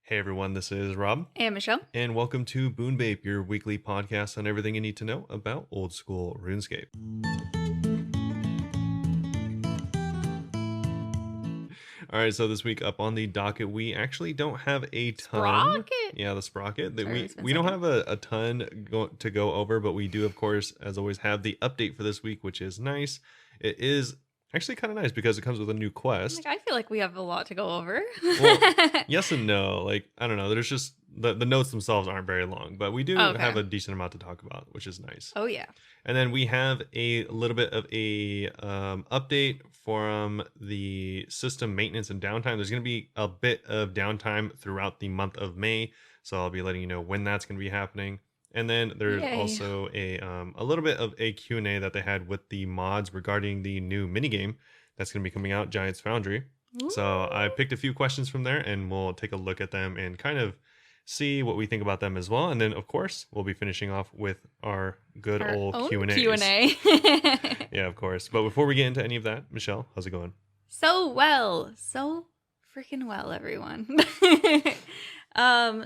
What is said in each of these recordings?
Hey everyone, this is Rob, And Michelle. and welcome to Bunebape, your weekly podcast on everything you need to know about old school RuneScape. All right, so this week up on the docket, we actually don't have a ton. Sprocket? Yeah, the Sprocket. Sorry, We it's been we don't second. have a ton to go over, but we do, of course, as always, have the update for this week, which is nice. It is actually kind of nice because it comes with a new quest. I feel like we have a lot to go over. Well, yes and no. Like, I don't know. There's just the notes themselves aren't very long, but we do Okay. have a decent amount to talk about, which is nice. Oh, yeah. And then we have a little bit of a update from the system maintenance and downtime. There's going to be a bit of downtime throughout the month of May, so I'll be letting you know when that's going to be happening. And then there's Yay. also a little bit of a Q&A that they had with the mods regarding the new minigame that's going to be coming out, Giants Foundry. Ooh. So I picked a few questions from there, and we'll take a look at them and kind of see what we think about them as well. And then, of course, we'll be finishing off with our good Our old own Q&As. Q&A. Yeah, of course. But before we get into any of that, Michelle, how's it going? So freaking well, everyone.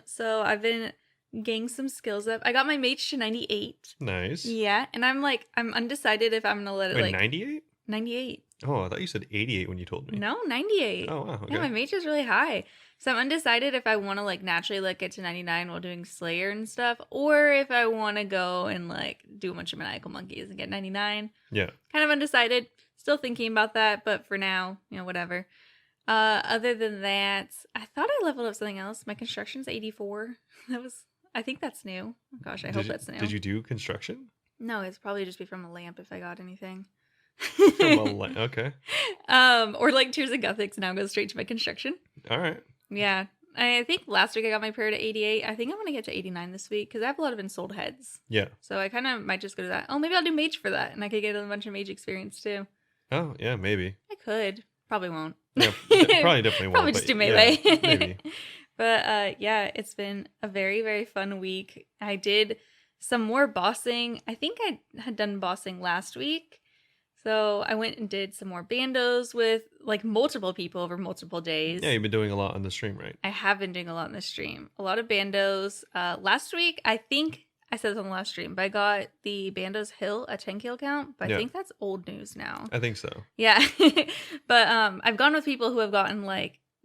So I've been getting some skills up. I got my mage to 98. Nice. Yeah, and I'm undecided if I'm gonna let it Wait, 98? 98. Oh, I thought you said 88 when you told me. No, 98. Oh, wow. Okay. Yeah, my mage is really high. So I'm undecided if I want to naturally get to 99 while doing Slayer and stuff, or if I want to go and do a bunch of maniacal monkeys and get 99. Yeah. Kind of undecided. Still thinking about that, but for now, whatever. Other than that, I thought I leveled up something else. My construction's 84. I think that's new. Oh gosh, I hope that's new. Did you do construction? No, it's probably just be from a lamp if I got anything. Okay. Or Tears of Gothics now goes straight to my construction. All right. Yeah. I think last week I got my prayer to 88. I think I'm going to get to 89 this week because I have a lot of ensouled heads. Yeah. So I kind of might just go to that. Oh, maybe I'll do mage for that and I could get a bunch of mage experience too. Oh, yeah, maybe. I could. Probably won't. Yeah, probably definitely won't. Probably just do melee. Yeah, maybe. But yeah, it's been a very, very fun week. I did some more bossing. I think I had done bossing last week. So I went and did some more bandos with multiple people over multiple days. Yeah, you've been doing a lot on the stream, right? I have been doing a lot in the stream. A lot of bandos. Last week, I think I said this on the last stream, but I got the Bandos Hill a 10 kill count. But I think that's old news now. I think so. Yeah. But I've gone with people who have gotten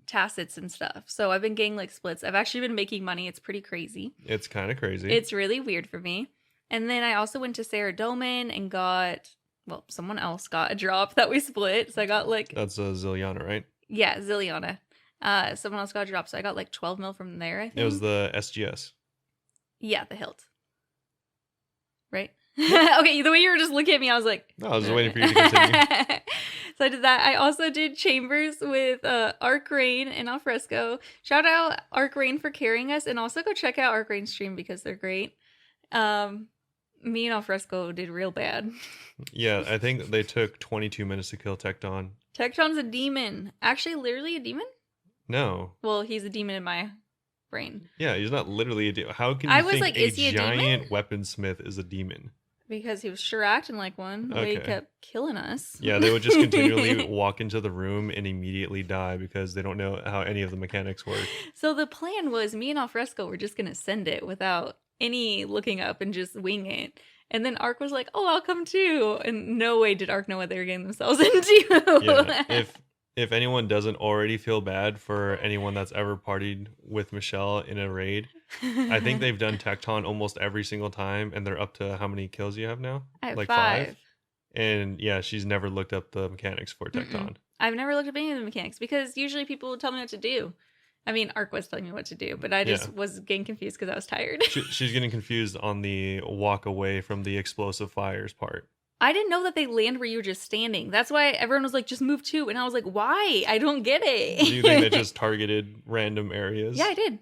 tacits and stuff. So I've been getting splits. I've actually been making money. It's pretty crazy. It's kind of crazy. It's really weird for me. And then I also went to Sarah Doman and got... Well, someone else got a drop that we split. So I got That's a Zilliana, right? Yeah, Zilliana. Someone else got a drop. So I got 12 mil from there, I think. It was the SGS. Yeah, the hilt. Right? Okay, the way you were just looking at me, I was like... No, I was just waiting for you to continue. So I did that. I also did chambers with Arc Rain and Alfresco. Shout out Arc Rain for carrying us. And also go check out Arc Rain's stream because they're great. Me and Alfresco did real bad. Yeah, I think they took 22 minutes to kill Tecton. Tecton's a demon. Actually, literally a demon? No. Well, he's a demon in my brain. Yeah, he's not literally a demon. How can you think is he a giant weaponsmith is a demon? Because he was sure acting like one. The way he kept killing us. Yeah, they would just continually walk into the room and immediately die because they don't know how any of the mechanics work. So the plan was me and Alfresco were just going to send it without any looking up and just wing it. And then Ark was like, oh, I'll come too. And no way did Ark know what they were getting themselves into. Yeah, if anyone doesn't already feel bad for anyone that's ever partied with Michelle in a raid, I think they've done Tecton almost every single time. And they're up to how many kills you have now? I have 5. And yeah, she's never looked up the mechanics for Tecton. I've never looked up any of the mechanics because usually people would tell me what to do. I mean, Ark was telling me what to do, but I just was getting confused because I was tired. She's getting confused on the walk away from the explosive fires part. I didn't know that they land where you were just standing. That's why everyone was like, just move to. And I was like, why? I don't get it. Do you think they just targeted random areas? Yeah, I did.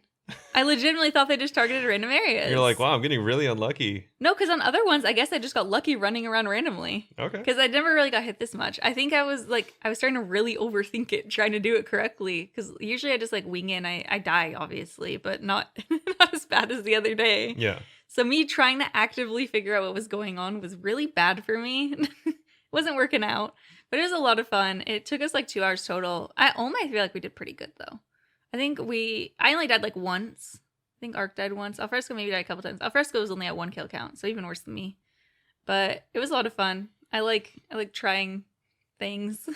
I legitimately thought they just targeted random areas. You're like, wow, I'm getting really unlucky. No, because on other ones, I guess I just got lucky running around randomly. Okay. Because I never really got hit this much. I think I was starting to really overthink it, trying to do it correctly. Because usually I just wing in. I die, obviously, but not as bad as the other day. Yeah. So me trying to actively figure out what was going on was really bad for me. It wasn't working out. But it was a lot of fun. It took us 2 hours total. I feel like we did pretty good, though. I think I only died like once. I think Arc died once. Alfresco maybe died a couple times. Alfresco was only at 1 kill count, so even worse than me. But it was a lot of fun. I like trying things.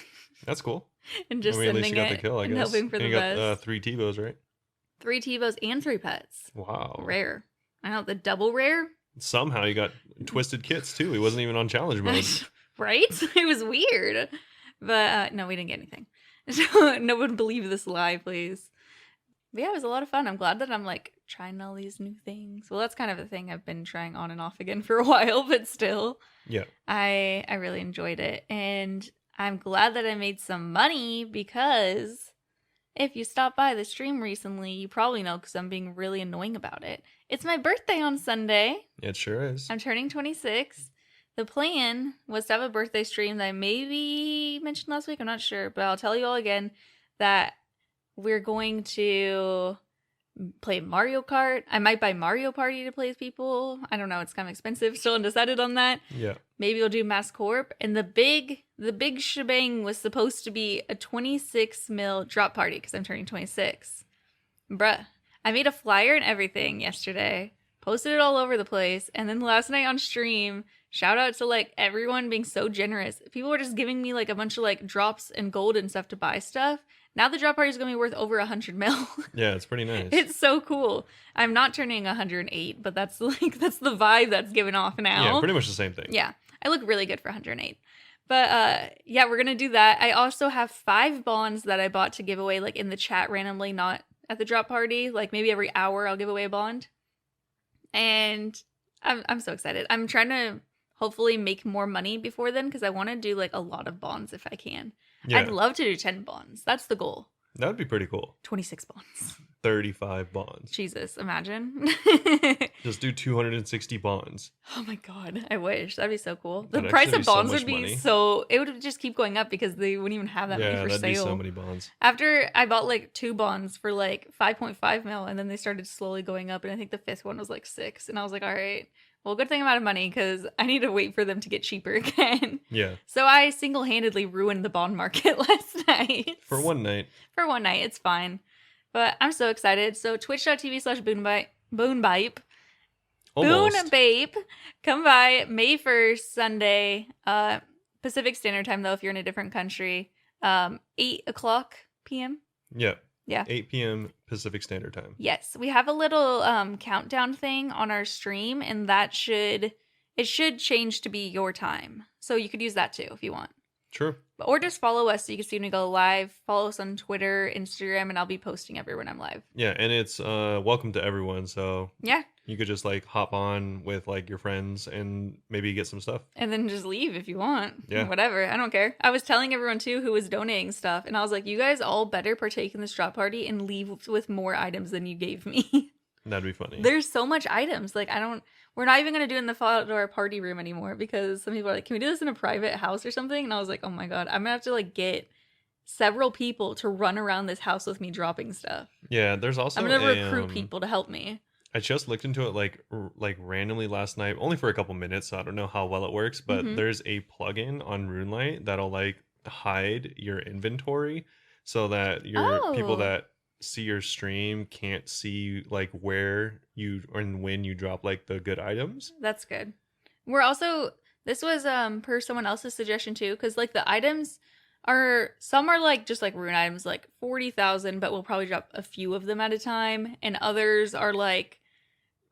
That's cool. And just at least sending you got it the kill, I and guess. hoping for and the you got, best. 3 TiVos, right? 3 TiVos and 3 pets. Wow. Rare. I know, the double rare. Somehow you got twisted kits too. He wasn't even on challenge mode. Right? It was weird. But no, we didn't get anything. So no one believe this lie, please. But yeah, it was a lot of fun. I'm glad that I'm like trying all these new things. Well, that's kind of a thing I've been trying on and off again for a while, but still. Yeah. I really enjoyed it. And I'm glad that I made some money because if you stopped by the stream recently, you probably know because I'm being really annoying about it. It's my birthday on Sunday. It sure is. I'm turning 26. The plan was to have a birthday stream that I maybe mentioned last week. I'm not sure, but I'll tell you all again that we're going to play Mario Kart. I might buy Mario Party to play with people. I don't know. It's kind of expensive. Still undecided on that. Yeah. Maybe we'll do Mass Corp. And the big shebang was supposed to be a 26 mil drop party because I'm turning 26. Bruh. I made a flyer and everything yesterday. Posted it all over the place. And then last night on stream, shout out to like everyone being so generous. People were just giving me like a bunch of like drops and gold and stuff to buy stuff. Now the drop party is going to be worth over 100 mil. Yeah, it's pretty nice. It's so cool. I'm not turning 108, but that's the vibe that's given off now. Yeah, pretty much the same thing. Yeah. I look really good for 108. But yeah, we're going to do that. I also have 5 bonds that I bought to give away like in the chat randomly, not at the drop party. Like maybe every hour I'll give away a bond. And I'm so excited. I'm trying to hopefully make more money before then because I want to do like a lot of bonds if I can. Yeah. I'd love to do 10 bonds. That's the goal. That would be pretty cool. 26 bonds. 35 bonds. Jesus, imagine. Just do 260 bonds. Oh my god, I wish. That'd be so cool. The That'd price actually of be so bonds much would be money. it would just keep going up because they wouldn't even have that many Yeah, for that'd sale. be so many bonds. After I bought like 2 bonds for like 5.5 mil and then they started slowly going up and I think the 5th one was like 6 and I was like, all right, well, good thing I'm out of money because I need to wait for them to get cheaper again. Yeah. So I single-handedly ruined the bond market last night. For one night. For one night, it's fine. But I'm so excited. So twitch.tv/Bunebape. Almost. Bunebape. Come by May 1st, Sunday, Pacific Standard Time, though, if you're in a different country. 8 o'clock p.m. Yeah. Yeah. 8 p.m. Pacific Standard Time. Yes. We have a little countdown thing on our stream, and that should change to be your time. So you could use that too if you want. Sure. Or just follow us so you can see when we go live. Follow us on Twitter, Instagram, and I'll be posting everywhere when I'm live. Yeah, and it's welcome to everyone, so yeah, you could just like hop on with like your friends and maybe get some stuff. And then just leave if you want. Yeah. Whatever. I don't care. I was telling everyone too who was donating stuff, and I was like, you guys all better partake in this drop party and leave with more items than you gave me. That'd be funny. There's so much items. Like, we're not even going to do it in the outdoor party room anymore because some people are like, can we do this in a private house or something? And I was like, oh my God, I'm going to have to like get several people to run around this house with me dropping stuff. Yeah, there's also I'm going to recruit people to help me. I just looked into it like randomly last night, only for a couple minutes, so I don't know how well it works, but there's a plugin on RuneLite that'll like hide your inventory so that your people that see your stream can't see like where you and when you drop like the good items. That's good. We're also, this was per someone else's suggestion too, because like the items some are like just like rune items like 40,000, but we'll probably drop a few of them at a time, and others are like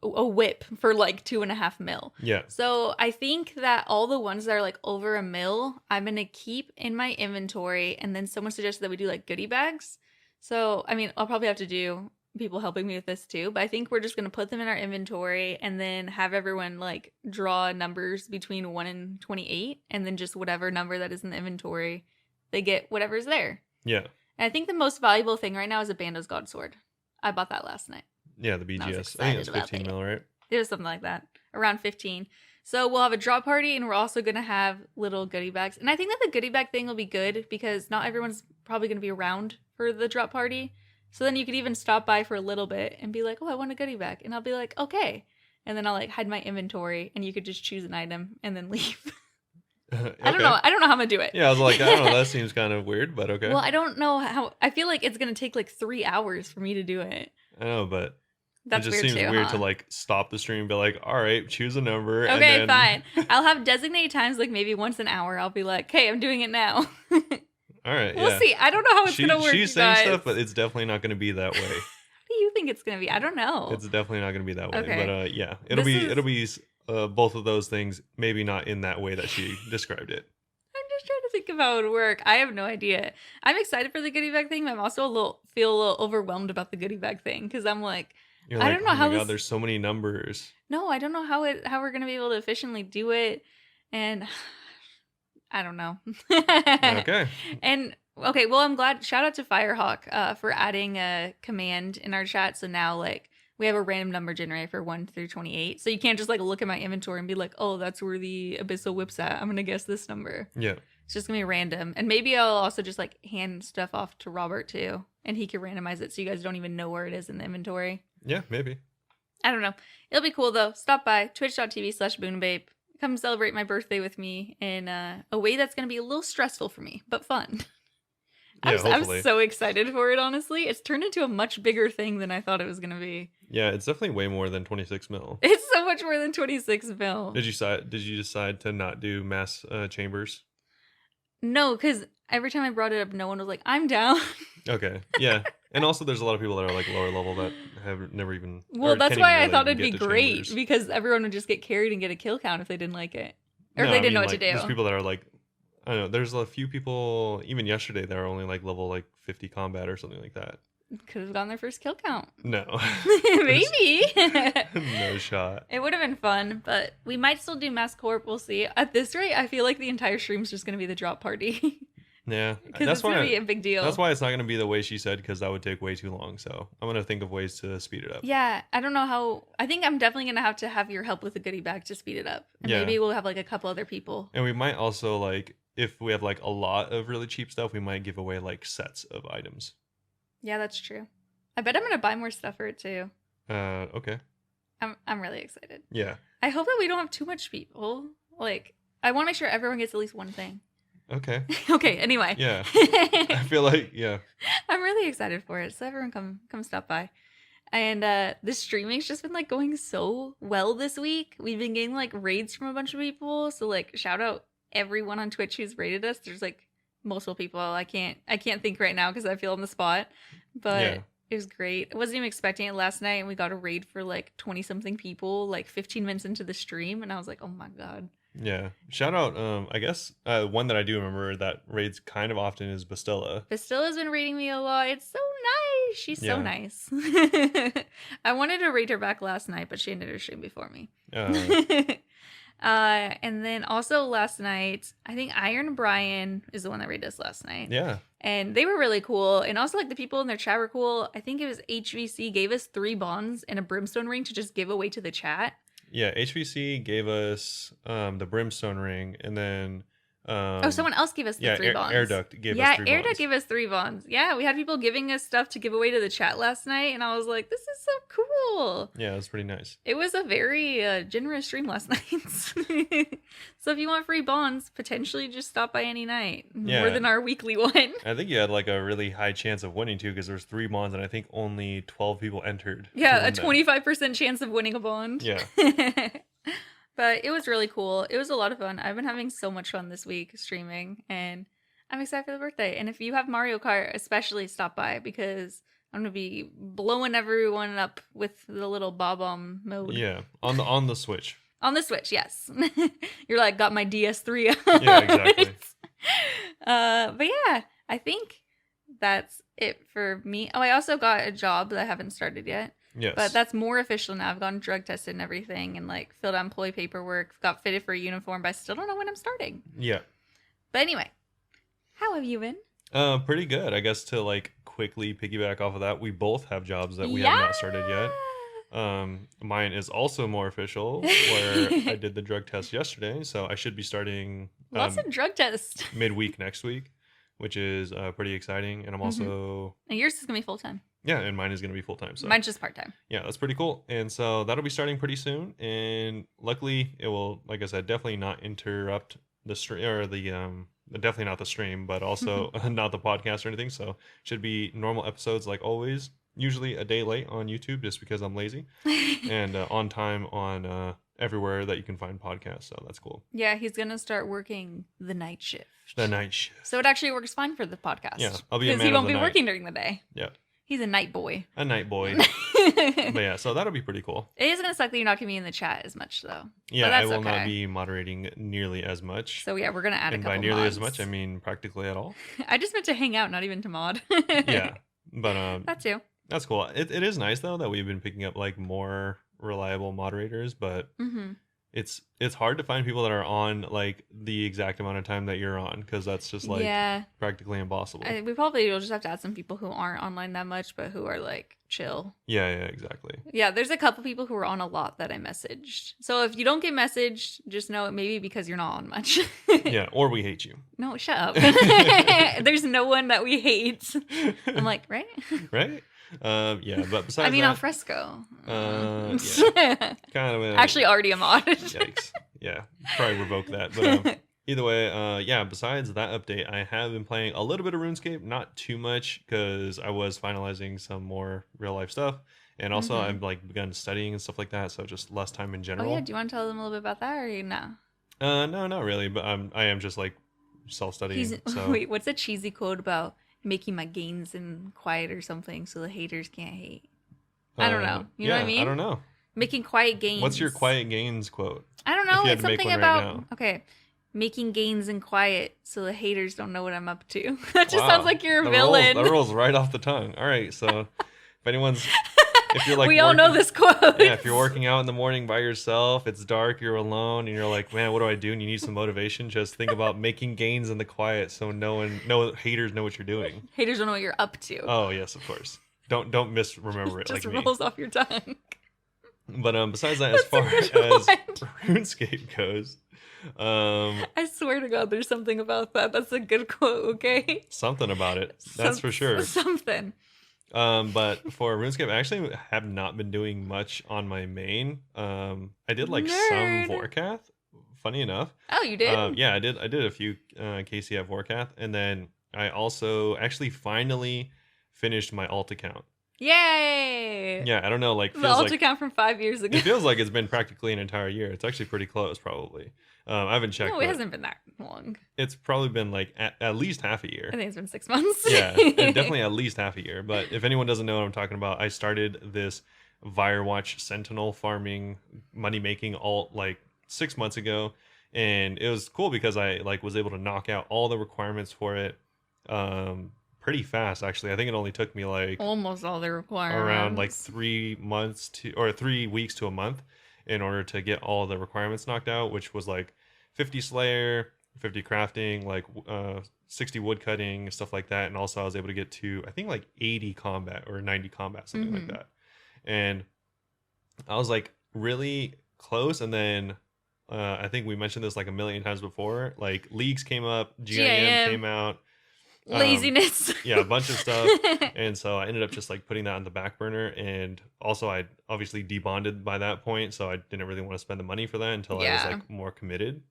a whip for like 2.5 mil. Yeah. So I think that all the ones that are like over a mil, I'm gonna keep in my inventory, and then someone suggested that we do like goodie bags. So, I mean, I'll probably have to do people helping me with this too, but I think we're just going to put them in our inventory and then have everyone like draw numbers between 1 and 28, and then just whatever number that is in the inventory, they get whatever's there. Yeah. And I think the most valuable thing right now is a Bando's God Sword. I bought that last night. Yeah, the BGS. I think it's 15 mil, right? It was something like that. Around 15. So we'll have a drop party, and we're also going to have little goodie bags. And I think that the goodie bag thing will be good because not everyone's probably going to be around for the drop party. So then you could even stop by for a little bit and be like, oh, I want a goodie bag. And I'll be like, okay. And then I'll like hide my inventory, and you could just choose an item and then leave. I don't know. Okay. I don't know how I'm gonna do it. Yeah, I was like, I don't know. That seems kind of weird, but okay. Well, I don't know how. I feel like it's gonna take like 3 hours for me to do it. I know, but it That's just weird seems too, weird huh? to like stop the stream and be like, all right, choose a number. Okay, And fine. then... I'll have designated times, like maybe once an hour. I'll be like, "Hey, I'm doing it now." All right, We'll yeah. see. I don't know how it's gonna work. She's You saying guys. stuff, but it's definitely not going to be that way. What do you think it's gonna be? I don't know. It's definitely not going to be that way. Okay. But yeah, This it'll be both of those things, maybe not in that way that she described it. I'm just trying to think of how it would work. I have no idea. I'm excited for the goodie bag thing, but I'm also feel a little overwhelmed about the goodie bag thing because I'm like, You're I like, don't know oh how my this. God, there's so many numbers. No, I don't know how we're gonna be able to efficiently do it, and I don't know. Okay. And okay, well, I'm glad. Shout out to Firehawk for adding a command in our chat. So now, like, we have a random number generator for 1 through 28. So you can't just like look at my inventory and be like, "Oh, that's where the abyssal whip's at. I'm gonna guess this number." Yeah. It's just gonna be random, and maybe I'll also just like hand stuff off to Robert too, and he can randomize it so you guys don't even know where it is in the inventory. Yeah, maybe. I don't know. It'll be cool though. Stop by twitch.tv/Bunebape. Come celebrate my birthday with me in a way that's going to be a little stressful for me, but fun. Yeah, I'm hopefully. so excited for it, honestly. It's turned into a much bigger thing than I thought it was going to be. Yeah, it's definitely way more than 26 mil. It's so much more than 26 mil. Did you decide to not do mass chambers? No, because every time I brought it up, no one was like, I'm down. Okay. Yeah. And also there's a lot of people that are like lower level that have never even... Well, or that's can't why even I really thought even it'd be get to great, chambers. because everyone would just get carried and get a kill count if they didn't like it. Or if No, they I didn't mean, know what like, to do. There's people that are like... I don't know. There's a few people, even yesterday, that are only like level like 50 combat or something like that. Could have gotten their first kill count. No. Maybe. No shot. It would have been fun, but we might still do Mass Corp. We'll see. At this rate, I feel like the entire stream's just going to be the drop party. Yeah. Because it's going to be a big deal. That's why it's not going to be the way she said, because that would take way too long. So I'm going to think of ways to speed it up. Yeah, I don't know how. I think I'm definitely going to have your help with the goodie bag to speed it up. And Yeah. maybe we'll have like a couple other people. And we might also like, if we have like a lot of really cheap stuff, we might give away like sets of items. Yeah, that's true. I bet I'm going to buy more stuff for it too. Okay. I'm really excited. Yeah. I hope that we don't have too much people. Like, I want to make sure everyone gets at least one thing. Okay. Okay, anyway. Yeah. I feel like, yeah. I'm really excited for it. So everyone come stop by. And the streaming's just been like going so well this week. We've been getting like raids from a bunch of people. So like shout out everyone on Twitch who's raided us. There's like multiple people. I can't think right now because I feel on the spot. But Yeah. it was great. I wasn't even expecting it last night, and we got a raid for like 20 something people like 15 minutes into the stream, and I was like, oh my god. Yeah. Shout out, I guess one that I do remember that raids kind of often is Bastilla. Bastilla's been raiding me a lot. It's so nice. She's so Yeah. nice. I wanted to raid her back last night, but she ended her stream before me. And then also last night, I think Iron Brian is the one that raided us last night. Yeah. And they were really cool. And also like the people in their chat were cool. I think it was HVC gave us 3 bonds and a brimstone ring to just give away to the chat. Yeah, HVC gave us the brimstone ring, and then someone else gave us the 3 bonds. Air Duct gave us 3 bonds. Yeah, Air Duct gave us 3 bonds. Yeah, we had people giving us stuff to give away to the chat last night, and I was like, this is so cool. Yeah, it was pretty nice. It was a very generous stream last night. So if you want free bonds, potentially just stop by any night. Yeah. More than our weekly one. I think you had like a really high chance of winning too, because there was 3 bonds, and I think only 12 people entered. Yeah, a 25% chance of winning a bond. Yeah. But it was really cool. It was a lot of fun. I've been having so much fun this week streaming, and I'm excited for the birthday. And if you have Mario Kart, especially stop by, because I'm gonna be blowing everyone up with the little bob-omb mode. Yeah, on the Switch. On the Switch, yes. You're like, got my DS3 Yeah, exactly. But yeah, I think that's it for me. Oh, I also got a job that I haven't started yet. Yes. But that's more official now. I've gotten drug tested and everything, and like filled out employee paperwork, got fitted for a uniform, but I still don't know when I'm starting. Yeah. But anyway, how have you been? Pretty good. I guess to like quickly piggyback off of that, we both have jobs that we have not started yet. Mine is also more official, where I did the drug test yesterday, so I should be starting Lots of drug tests. midweek next week, which is pretty exciting. And I'm also And yours is gonna be full time. yeah, and mine is going to be full time. So Mine's just part time. yeah, that's pretty cool. And so that'll be starting pretty soon. And luckily, it will, like I said, definitely not interrupt the stream or the definitely not the stream, but also not the podcast or anything. So should be normal episodes like always. Usually a day late on YouTube just because I'm lazy, and on time on everywhere that you can find podcasts. So that's cool. Yeah, he's gonna start working the night shift. The night shift. So it actually works fine for the podcast. Yeah, I'll be a man because he of won't the be night. working during the day. Yeah, he's a night boy. a night boy. But yeah, so that'll be pretty cool. It is gonna suck that you're not gonna be in the chat as much though. Yeah, but I that's will okay. not be moderating nearly as much. So yeah, we're gonna add And a couple by nearly mods. as much, I mean practically at all. I just meant to hang out, not even to mod. Yeah, but that too. that's cool. It is nice though that we've been picking up like more reliable moderators, but Mm-hmm. it's hard to find people that are on like the exact amount of time that you're on, because that's just like Yeah, practically impossible. we probably will just have to add some people who aren't online that much, but who are like chill. Yeah, exactly. Yeah, there's a couple people who are on a lot that I messaged. So if you don't get messaged, just know it may be because you're not on much. Yeah, or we hate you. No, shut up. There's no one that we hate. I'm like, right? Right? Yeah, but besides I mean, that, alfresco. yeah. Kind of Actually, already a mod. Yikes. Yeah, probably revoke that. But either way, yeah, besides that update, I have been playing a little bit of RuneScape, not too much, because I was finalizing some more real life stuff. And also I've like begun studying and stuff like that, so just less time in Oh general. yeah, do you want to tell them a little bit about that, or no? No, not really, but I am just like self-studying. So Wait, what's a cheesy quote about making my gains in quiet or something so the haters can't hate? I don't know. You know what I mean? I don't know. Making quiet gains. What's your quiet gains quote? I don't if know. you had It's to make something one right about now? okay, making gains in quiet so the haters don't know what I'm up to. That just Wow, sounds like you're a that villain. That rolls right off the tongue. All right, so if you're like we all know this quote. Yeah, if you're working out in the morning by yourself, it's dark, you're alone, and you're like, man, what do I do? And you need some motivation. Just think about making gains in the quiet, so no haters know what you're doing. Haters don't know what you're up to. Oh yes, of course. Don't misremember it just like me. rolls off your tongue. But besides that, That's as far a as good one. RuneScape goes, I swear to God, there's something about that. That's a good quote. Okay. something about it. That's for sure. Something. But for RuneScape, I actually have not been doing much on my main. I did like Nerd. some Vorkath, funny enough. Oh, you did? Yeah, I did a few KCF Vorkath, and then I also actually finally finished my alt account. Yay! Yeah, I don't know, like The feels alt like account from 5 years ago. it feels like it's been practically an entire year. It's actually pretty close, probably. I haven't checked. No, it but hasn't been that long. It's probably been like at least half a year. I think it's been 6 months. Yeah, and definitely at least half a year. But if anyone doesn't know what I'm talking about, I started this Firewatch Sentinel farming money making alt like 6 months ago, and it was cool because I like was able to knock out all the requirements for it pretty fast. Actually, I think it only took me like Almost all the requirements. around like 3 weeks to a month in order to get all the requirements knocked out, which was like 50 Slayer, 50 crafting, like 60 wood cutting, stuff like that. And also I was able to get to, I think like 80 combat or 90 combat, something like that. And I was like really close. And then I think we mentioned this like a million times before, like leagues came up, GIM came out. Laziness. Yeah, a bunch of stuff. And so I ended up just like putting that on the back burner. And also I obviously debonded by that point, so I didn't really want to spend the money for that until I was like more committed.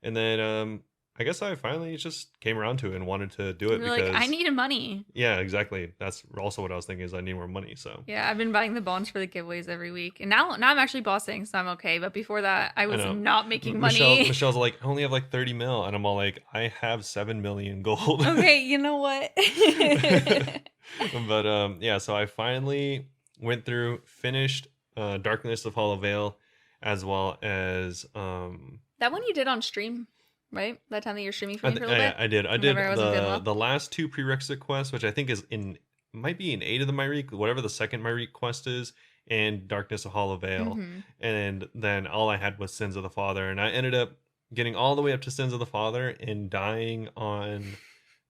And then I guess I finally just came around to it and wanted to do it You're because like, I needed money. Yeah, exactly. That's also what I was thinking, is I need more money. So yeah, I've been buying the bonds for the giveaways every week, and now I'm actually bossing, so I'm okay. But before that, I was not making money. Michelle's like, I only have like 30 mil, and I'm all like, I have 7 million gold. Okay, you know what? But yeah, so I finally went through, finished Darkness of Hollow Vale, as well as that one you did on stream, right? That time that you're streaming for me for a little bit. I did. I Whenever did I wasn't feeling well. the last two prerequisite quests, which I think is might be in 8 of the Myrique, whatever the second Myrique quest is, and Darkness of Hollow Vale. And then all I had was Sins of the Father, and I ended up getting all the way up to Sins of the Father and dying on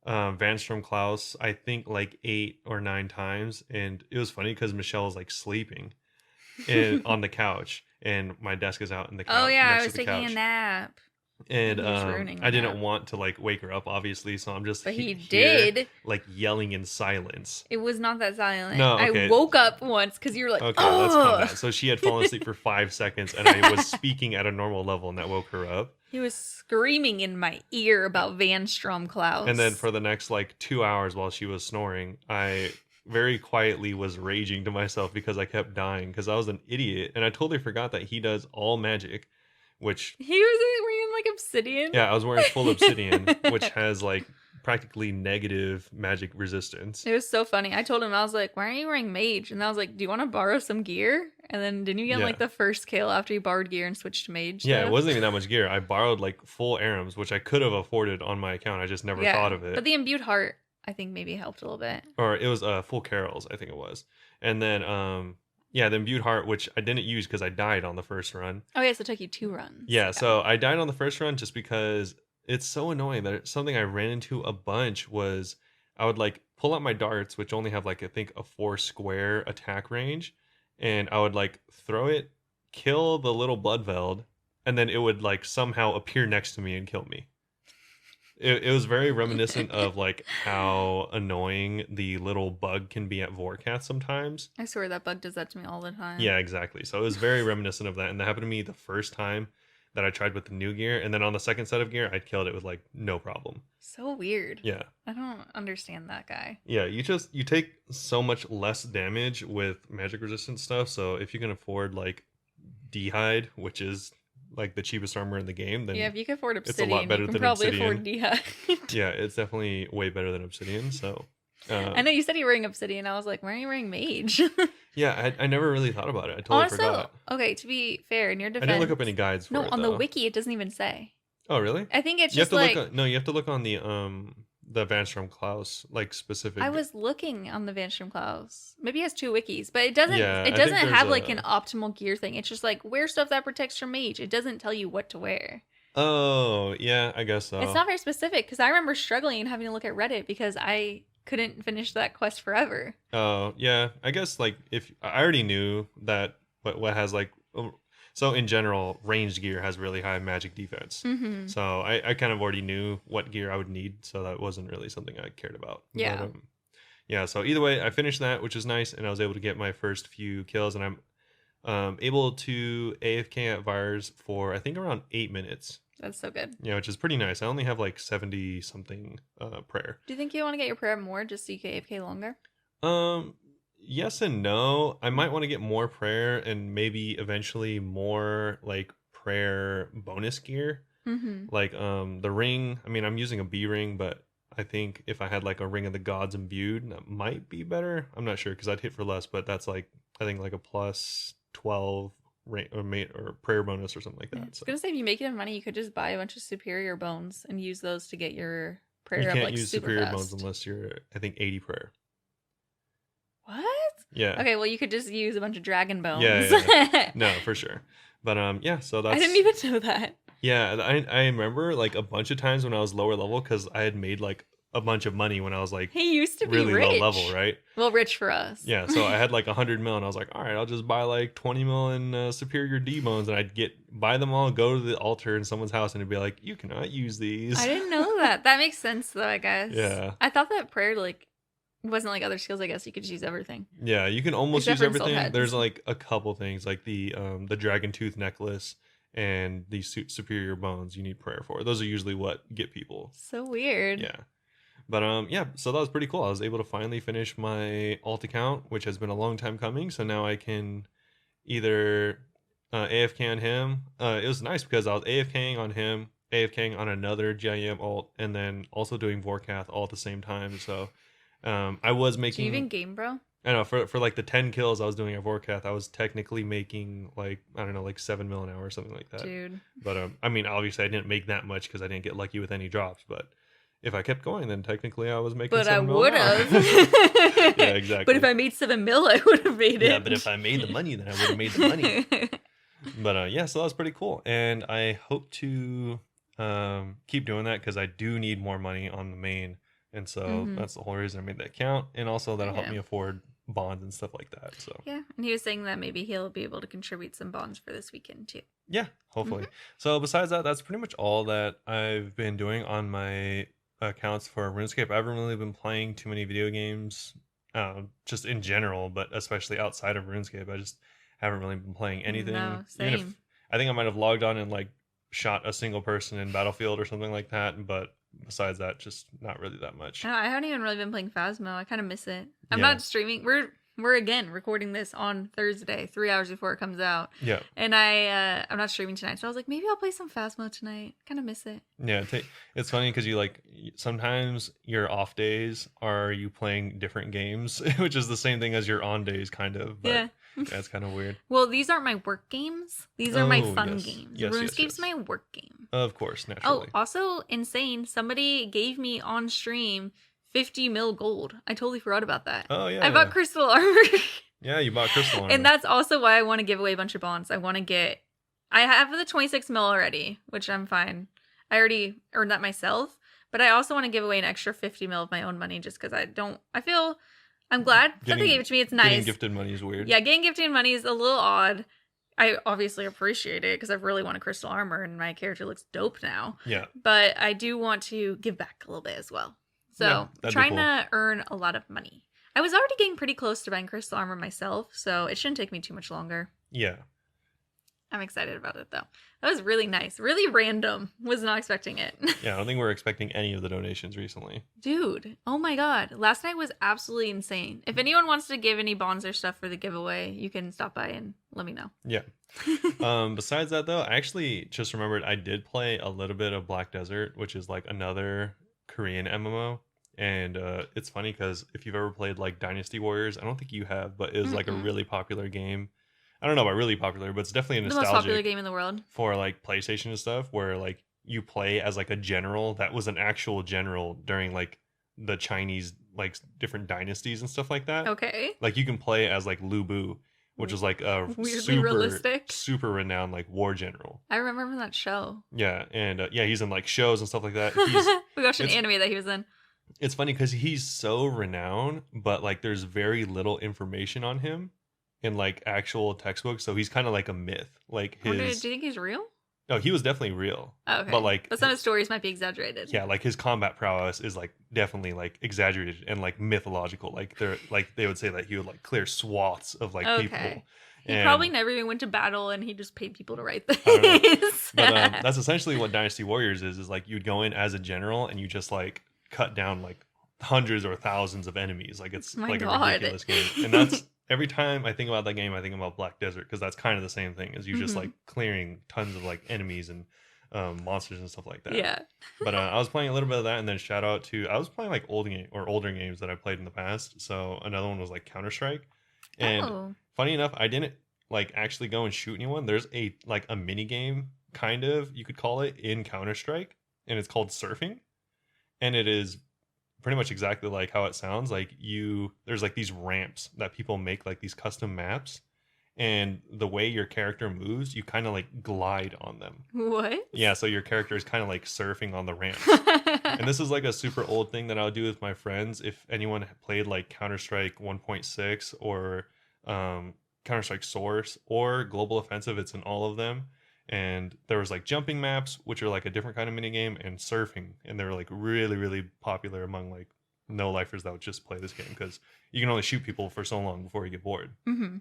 Vanstrom Klaus, I think like 8 or 9 times. And it was funny because Michelle was like sleeping on the couch, and my desk is out in the couch. Oh yeah, next I was to the taking couch. a nap. And He was ruining I the didn't nap. want to like wake her up, obviously, so I'm just But he here did. like yelling in silence. It was not that silent. No, I okay. woke up once because you were like, Okay, let's calm oh. down. So she had fallen asleep for 5 seconds, and I was speaking at a normal level, and that woke her up. He was screaming in my ear about Van Strom Klaus. And then for the next like 2 hours while she was snoring, I very quietly was raging to myself because I kept dying because I was an idiot, and I totally forgot that he does all magic, which he was wearing like obsidian. yeah, I was wearing full obsidian, which has like practically negative magic resistance. It was so funny. I told him, I was like, why aren't you wearing mage? And I was like, do you want to borrow some gear? And then didn't you get Yeah. like the first kill after you borrowed gear and switched to mage? Yeah, stuff? it wasn't even that much gear. I borrowed like full arums, which I could have afforded on my account. I just never thought of it. But the imbued heart, I think maybe helped a little bit. Or it was full carols, I think it was. And then yeah, the imbued heart, which I didn't use because I died on the first run. Oh yes, it took you 2 runs. Yeah, so I died on the first run just because it's so annoying that something I ran into a bunch was I would like pull out my darts, which only have like I think a 4 square attack range, and I would like throw it, kill the little bloodveld, and then it would like somehow appear next to me and kill me. It was very reminiscent of like how annoying the little bug can be at Vorkath sometimes. I swear that bug does that to me all the time. Yeah, exactly. So it was very reminiscent of that, and that happened to me the first time that I tried with the new gear, and then on the second set of gear, I killed it with like no problem. So weird. Yeah. I don't understand that guy. Yeah, you take so much less damage with magic resistant stuff, so if you can afford like D'hide, which is like the cheapest armor in the game, then Yeah, if you can afford it's a obsidian, lot better you can than probably obsidian. afford D'hide. Yeah, it's definitely way better than obsidian. So I know you said you were wearing obsidian. I was like, why are you wearing mage? yeah, I never really thought about it. I totally Also, forgot. okay, to be fair, in your I defense, didn't look up any guides for no, it, on the though. wiki it doesn't even say. Oh, really? I think it's You have just to like look on, no, you have to look on the Van Strom Klaus like specific. I was looking on the Van Strom Klaus. Maybe it has 2 wikis, but it doesn't. Yeah, I it think doesn't there's have like a- an optimal gear thing. It's just like wear stuff that protects your mage. It doesn't tell you what to wear. Oh, yeah, I guess so. It's not very specific because I remember struggling and having to look at Reddit because I couldn't finish that quest forever. Oh, yeah. I guess like if I already knew that what has like so in general, ranged gear has really high magic defense. Mm-hmm. So I kind of already knew what gear I would need, so that wasn't really something I cared about. Yeah. But, yeah, so either way, I finished that, which is nice, and I was able to get my first few kills, and I'm able to AFK at Vires for I think around 8 minutes. That's so good. Yeah, which is pretty nice. I only have like 70 something prayer. Do you think you want to get your prayer up more just so you can AFK longer? Yes and no. I might want to get more prayer and maybe eventually more like prayer bonus gear. Mm-hmm. Like the ring. I mean, I'm using a B ring, but I think if I had like a ring of the gods imbued, that might be better. I'm not sure because I'd hit for less, but that's like I think like a plus 12 ring or prayer bonus or something like I that. was So gonna say if you make enough money, you could just buy a bunch of superior bones and use those to get your prayer you up can't like use super superior fast. bones unless you're I think 80 prayer. What? Yeah. Okay, well you could just use a bunch of dragon bones. Yeah. No, for sure. But yeah, so that's I didn't even know that. Yeah, I remember like a bunch of times when I was lower level because I had made like a bunch of money when I was like He used to be really rich. low level, right? Well, rich for us. Yeah, so I had like 100 mil, and I was like, all right, I'll just buy like 20 mil in superior D bones, and I'd buy them all, go to the altar in someone's house, and it'd be like, you cannot use these. I didn't know that. That makes sense though, I guess. Yeah. I thought that prayer like wasn't like other skills. I guess you could just use everything. Yeah, you can almost Except use for soul everything. heads. There's like a couple things, like the dragon tooth necklace and the superior bones you need prayer for. Those are usually what get people. So weird. Yeah. But yeah, so that was pretty cool. I was able to finally finish my alt account, which has been a long time coming. So now I can either AFK on him. It was nice because I was AFKing on him, AFKing on another GIM alt, and then also doing Vorkath all at the same time. So I was Do making. you even game, bro? I know for like the 10 kills I was doing at Vorkath, I was technically making like I don't know like 7 mil an hour or something like that. Dude. But I mean obviously I didn't make that much because I didn't get lucky with any drops. But if I kept going, then technically I was making. But I 7 mil would an hour. have. Yeah, exactly. But if I made 7 mil, I would have made it. Yeah, but if I made the money, then I would have made the money. But yeah, so that was pretty cool, and I hope to keep doing that because I do need more money on the main, and so Mhm. that's the whole reason I made that account, and also that'll help Yeah. me afford bonds and stuff like that. So Yeah, and he was saying that maybe he'll be able to contribute some bonds for this weekend too. yeah, hopefully. So besides that, that's pretty much all that I've been doing on my accounts for RuneScape. I haven't really been playing too many video games, just in general, but especially outside of RuneScape. I just haven't really been playing anything. No, Even if same. I think I might have logged on and like shot a single person in Battlefield or something like that, but besides that, just not really that much. I haven't even really been playing Phasmo. I kind of miss it. I'm Yeah. not streaming. We're again recording this on Thursday, 3 hours before it comes out. Yeah. And I'm not streaming tonight, so I was like, maybe I'll play some Phasmo tonight. Kind of miss it. Yeah, it's funny because you like sometimes your off days are you playing different games, which is the same thing as your on days, kind of. But Yeah. yeah, it's kind of weird. Well, these aren't my work games. These are my Oh, fun yes. games. Yes, yes, RuneScape's yes. my work game. Of course, Oh, naturally. also insane. Somebody gave me on stream 50 mil gold. I totally forgot about that. Oh yeah, I bought crystal armor. yeah, you bought crystal armor. And that's also why I want to give away a bunch of bonds. I have the 26 mil already, which I'm fine. I already earned that myself, but I also want to give away an extra 50 mil of my own money just because I'm glad that they gave it to me. It's nice. Getting gifted money is weird. Yeah, getting gifted money is a little odd. I obviously appreciate it because I've really wanted crystal armor and my character looks dope now. Yeah. But I do want to give back a little bit as well. So Yeah, that'd be trying cool. to earn a lot of money. I was already getting pretty close to buying crystal armor myself, so it shouldn't take me too much longer. Yeah. I'm excited about it though. That was really nice. Really random. Was not expecting it. Yeah, I don't think we're expecting any of the donations recently. Dude, oh my god. Last night was absolutely insane. If anyone wants to give any bonds or stuff for the giveaway, you can stop by and let me know. Yeah. Besides that though, I actually just remembered I did play a little bit of Black Desert, which is like another Korean MMO. And it's funny because if you've ever played like Dynasty Warriors, I don't think you have, but it was like a really popular game. I don't know about really popular, but it's definitely a The nostalgic most popular game in the world. for like PlayStation and stuff, where like you play as like a general that was an actual general during like the Chinese like different dynasties and stuff like that. Okay. Like you can play as like Lu Bu, which is like a Weirdly realistic. super renowned like war general. I remember from that show. Yeah, and yeah, he's in like shows and stuff like that. We watched an it's- anime that he was in. It's funny because he's so renowned, but like there's very little information on him in like actual textbooks, so he's kind of like a myth. Like Do you his think he's real? no, he was definitely real. Oh, okay. But like some of his stories might be exaggerated. yeah, like his combat prowess is like definitely like exaggerated and like mythological. Like they would say that he would like clear swaths of like people. Okay. He And- probably never even went to battle and he just paid people to write don't know. things. But that's essentially what Dynasty Warriors is like you'd go in as a general and you just like cut down like hundreds or thousands of enemies. Like it's My like God. a ridiculous game. And that's every time I think about that game, I think about Black Desert because that's kind of the same thing as you just Mhm. like clearing tons of like enemies and monsters and stuff like that. Yeah. But I was playing a little bit of that, and then shout out to I was playing like older games that I played in the past. So another one was like Counter-Strike, and Oh. funny enough, I didn't like actually go and shoot anyone. There's a like a mini game kind of you could call it in Counter-Strike, and it's called surfing, and it is pretty much exactly like how it sounds. Like there's like these ramps that people make like these custom maps. And the way your character moves, you kind of like glide on them. What? Yeah, so your character is kind of like surfing on the ramps. And this is like a super old thing that I'll do with my friends. If anyone played like Counter-Strike 1.6 or Counter-Strike Source or Global Offensive, it's in all of them. And there was like jumping maps, which are like a different kind of minigame, and surfing. And they were like really, really popular among like no-lifers that would just play this game because you can only shoot people for so long before you get bored. Mm-hmm.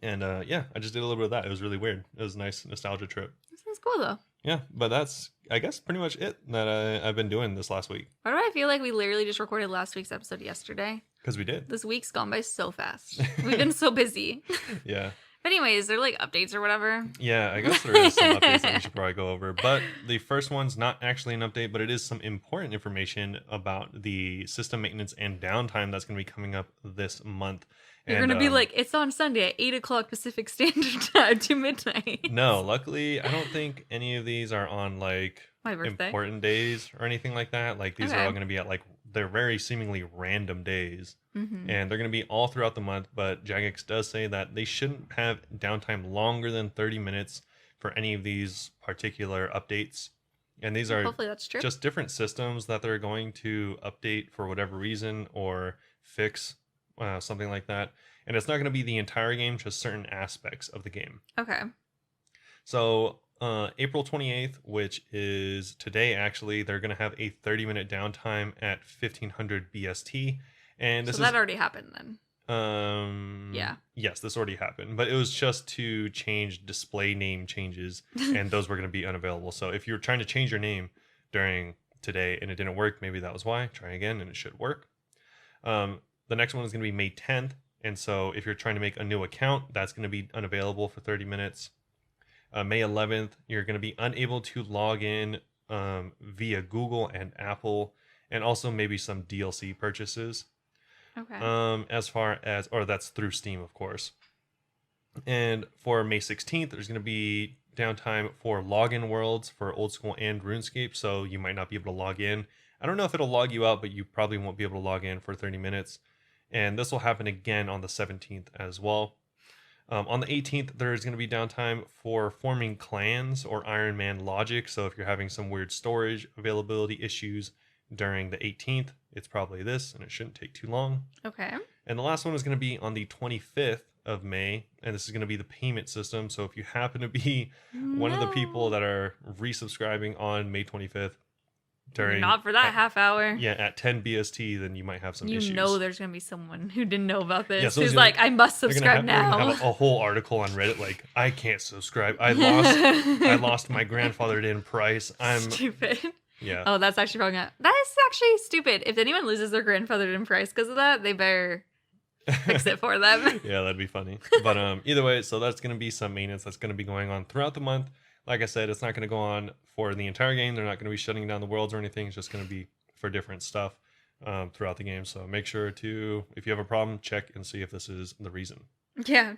And yeah, I just did a little bit of that. It was really weird. It was a nice nostalgia trip. This sounds cool though. Yeah, but that's, I guess, pretty much it that I've been doing this last week. Why do I feel like we literally just recorded last week's episode yesterday? Because we did. This week's gone by so fast. We've been so busy. Yeah. Anyways, there like updates or whatever. Yeah, I guess there is some updates that we should probably go over. But the first one's not actually an update, but it is some important information about the system maintenance and downtime that's going to be coming up this month. You're going to be like, it's on Sunday at 8 o'clock Pacific Standard Time to midnight. No, luckily, I don't think any of these are on like My birthday. important days or anything like that. Like these are Okay. all going to be at like, they're very seemingly random days. Mm-hmm. And they're going to be all throughout the month, but Jagex does say that they shouldn't have downtime longer than 30 minutes for any of these particular updates. And these are Hopefully that's true. just different systems that they're going to update for whatever reason or fix something like that. And it's not going to be the entire game, just certain aspects of the game. Okay. So April 28th, which is today, actually, they're going to have a 30-minute downtime at 1500 BST. And So that already happened then. Yeah. Yes, this already happened, but it was just to change display name changes, and those were going to be unavailable. So if you're trying to change your name during today and it didn't work, maybe that was why. Try again and it should work. The next one is going to be May 10th, and so if you're trying to make a new account, that's going to be unavailable for 30 minutes. May 11th, you're going to be unable to log in via Google and Apple, and also maybe some DLC purchases. Okay. As far as, or that's through Steam, of course. And for May 16th, there's going to be downtime for login worlds for Old School and RuneScape, so you might not be able to log in. I don't know if it'll log you out, but you probably won't be able to log in for 30 minutes. And this will happen again on the 17th as well. On the 18th, there's going to be downtime for forming clans or Iron Man logic. So if you're having some weird storage availability issues during the 18th, it's probably this, and it shouldn't take too long. Okay. And the last one is going to be on the 25th of May, and this is going to be the payment system. So if you happen to be one of the people that are resubscribing on May 25th, not for that half hour. Yeah, at 10 BST, then you might have some issues. You know there's going to be someone who didn't know about this, Yeah, so who's like, I must subscribe now. They're gonna have a whole article on Reddit like, I can't subscribe. I lost my grandfathered in price. I'm stupid. Yeah. Oh, that's actually probably not. That is actually stupid. If anyone loses their grandfathered in price because of that, they better fix it for them. Yeah, that'd be funny. But either way, so that's going to be some maintenance that's going to be going on throughout the month. Like I said, it's not going to go on for the entire game. They're not going to be shutting down the worlds or anything. It's just going to be for different stuff throughout the game. So make sure to, if you have a problem, check and see if this is the reason. Yeah.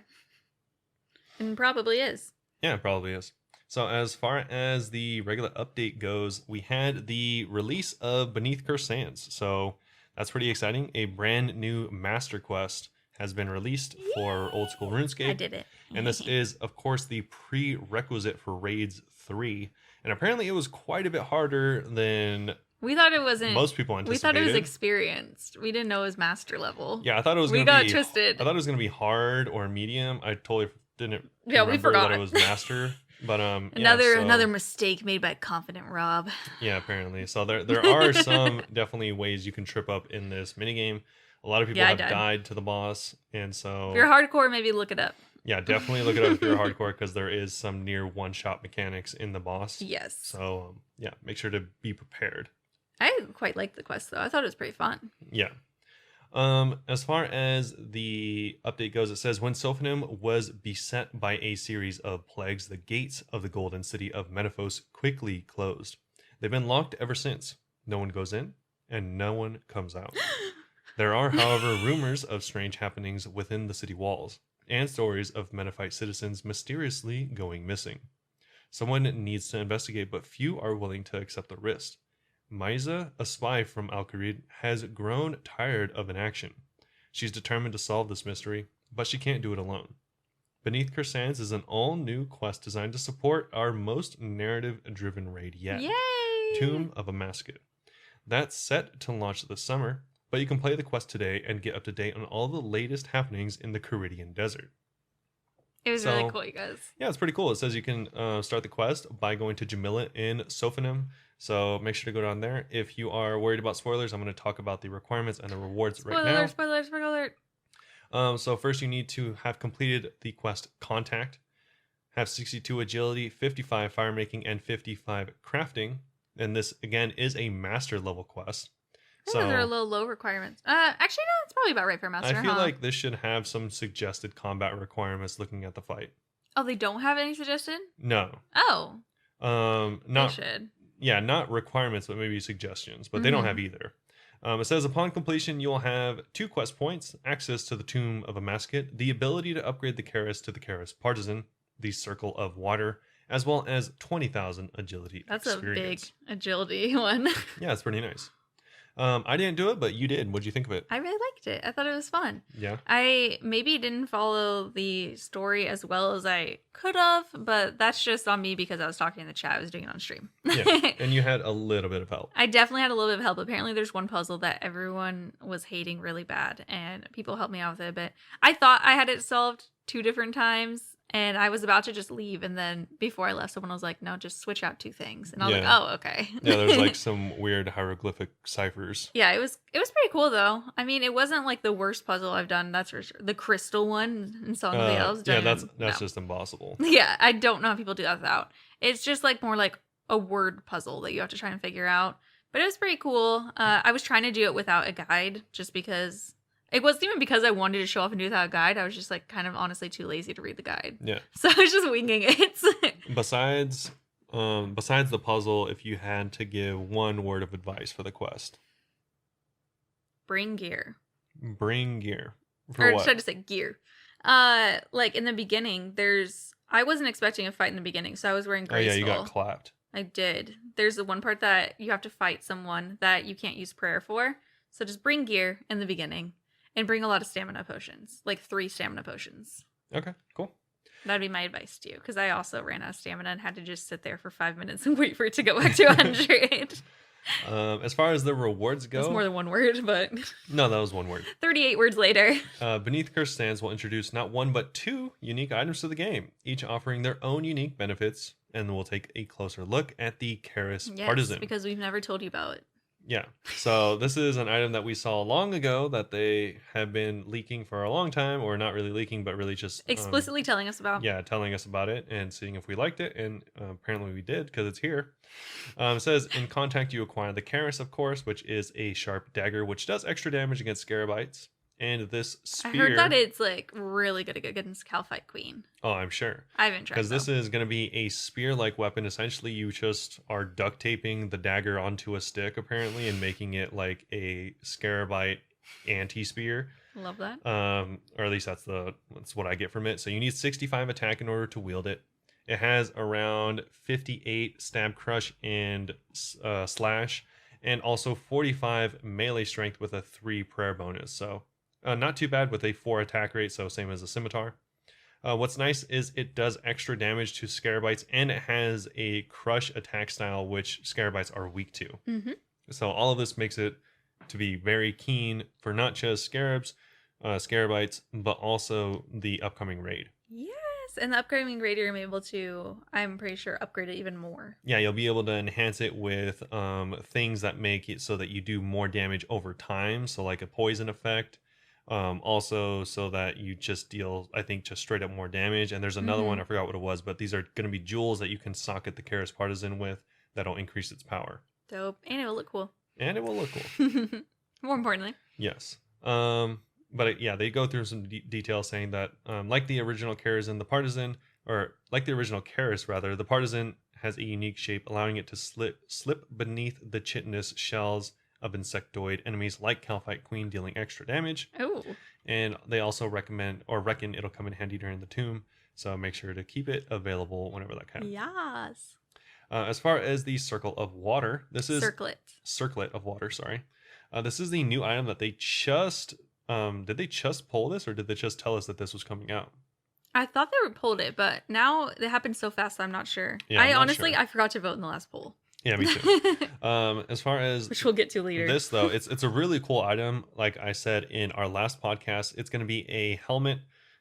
And probably is. Yeah, it probably is. So as far as the regular update goes, we had the release of Beneath Cursed Sands. So that's pretty exciting. A brand new Master Quest has been released for Old School RuneScape. I did it. And this is, of course, the prerequisite for Raids 3. And apparently it was quite a bit harder than we thought it wasn't. Most people anticipated. We thought it was experienced. We didn't know it was master level. Yeah, I thought it was going to be... We got twisted. I thought it was going to be hard or medium. I totally didn't we forgot that it was master. But another mistake made by confident Rob. Yeah, apparently. So there are some definitely ways you can trip up in this minigame. A lot of people have died to the boss, and so if you're hardcore, maybe look it up. Yeah, definitely look it up if you're hardcore, because there is some near one-shot mechanics in the boss. Yes. So yeah, make sure to be prepared. I quite liked the quest though. I thought it was pretty fun. Yeah. As far as the update goes, it says when Sophonim was beset by a series of plagues, the gates of the golden city of Menaphos quickly closed. They've been locked ever since. No one goes in, and no one comes out. There are, however, rumors of strange happenings within the city walls, and stories of Menaphite citizens mysteriously going missing. Someone needs to investigate, but few are willing to accept the risk. Maiza, a spy from Al-Qarid, has grown tired of inaction. She's determined to solve this mystery, but she can't do it alone. Beneath Cursed Sands is an all-new quest designed to support our most narrative-driven raid yet. Yay! Tomb of a Mascot. That's set to launch this summer, but you can play the quest today and get up to date on all the latest happenings in the Caridian Desert. It was really cool, you guys. Yeah, it's pretty cool. It says you can start the quest by going to Jamila in Sophonim. So make sure to go down there. If you are worried about spoilers, I'm going to talk about the requirements and the rewards right now. Spoiler. So first you need to have completed the quest Contact, have 62 agility, 55 fire making, and 55 crafting. And this, again, is a master level quest. So those are a little low requirements. Actually, no, it's probably about right for a master. I feel like this should have some suggested combat requirements looking at the fight. Oh, they don't have any suggested? No. Oh. Not. They should. Yeah, not requirements, but maybe suggestions. But they don't have either. It says upon completion, you will have 2 quest points, access to the Tomb of a Mascot, the ability to upgrade the Karis to the Karis Partisan, the Circle of Water, as well as 20,000 agility That's experience. a big agility one. Yeah, it's pretty nice. I didn't do it, but you did. What'd you think of it? I really liked it. I thought it was fun. Yeah. I maybe didn't follow the story as well as I could have, but that's just on me because I was talking in the chat. I was doing it on stream. Yeah. And you had a little bit of help. I definitely had a little bit of help. Apparently, there's one puzzle that everyone was hating really bad, and people helped me out with it a bit. I thought I had it solved 2 different times, and I was about to just leave, and then before I left, someone was like, no, just switch out 2 things. And I was like, oh, okay. Yeah, there's like some weird hieroglyphic ciphers. Yeah, it was pretty cool, though. I mean, it wasn't like the worst puzzle I've done, that's for sure. The crystal one in Song of the Elves. Yeah, that's just impossible. Yeah, I don't know how people do that without. It's just like more like a word puzzle that you have to try and figure out. But it was pretty cool. I was trying to do it without a guide just because it wasn't even because I wanted to show off and do it without a guide. I was just like kind of honestly too lazy to read the guide. Yeah. So I was just winging it. Besides the puzzle, if you had to give one word of advice for the quest. Bring gear. Bring gear. For what? Should I just say gear? Like in the beginning, I wasn't expecting a fight in the beginning, so I was wearing gray skull. You got clapped. I did. There's the one part that you have to fight someone that you can't use prayer for. So just bring gear in the beginning and bring a lot of stamina potions, like 3 stamina potions. Okay, cool. That'd be my advice to you, because I also ran out of stamina and had to just sit there for 5 minutes and wait for it to go back to 100. As far as the rewards go... That's more than 1 word, but... No, that was 1 word. 38 words later. Beneath Cursed Sands will introduce not 1, but 2 unique items to the game, each offering their own unique benefits, and we'll take a closer look at the Karis Partisan. Yes, because we've never told you about it. Yeah, so this is an item that we saw long ago that they have been leaking for a long time, or not really leaking, but really just... explicitly telling us about. Yeah, telling us about it and seeing if we liked it, and apparently we did, because it's here. It says, in contact you acquire the Karis, of course, which is a sharp dagger, which does extra damage against Scarabites. And this spear... I heard that it's like really good against Calphite Queen. Oh, I'm sure. I haven't tried. Because this is going to be a spear-like weapon. Essentially, you just are duct taping the dagger onto a stick, apparently, and making it like a Scarabite anti-spear. Love that. Or at least that's what I get from it. So you need 65 attack in order to wield it. It has around 58 stab, crush, and slash, and also 45 melee strength with a 3 prayer bonus. So not too bad with a 4 attack rate, so same as a scimitar. What's nice is it does extra damage to Scarabites, and it has a crush attack style, which Scarabites are weak to. Mm-hmm. So all of this makes it to be very keen for not just Scarabites, but also the upcoming raid. Yes, and the upcoming raid you're able to, I'm pretty sure, upgrade it even more. Yeah, you'll be able to enhance it with things that make it so that you do more damage over time, so like a poison effect. Also so that you just deal, I think, just straight up more damage. And there's another one, I forgot what it was, but these are going to be jewels that you can socket the Karis Partisan with that'll increase its power. Dope. And it'll look cool. More importantly. Yes. But they go through some details saying that like the original Karis and the Partisan, or like the original Karis rather, the Partisan has a unique shape, allowing it to slip beneath the chitinous shells of insectoid enemies like Calphite Queen, dealing extra damage. Oh. And they also reckon it'll come in handy during the tomb, so make sure to keep it available whenever that counts. Yes. As far as the Circle of Water, this is... Circlet of Water, sorry. This is the new item that they just... did they just pull this, or did they just tell us that this was coming out? I thought they pulled it, but now it happened so fast, I'm not sure. Yeah, I forgot to vote in the last poll. Yeah, me too. As far as... which we'll get to later. This, though, it's a really cool item. Like I said in our last podcast, it's going to be a helmet.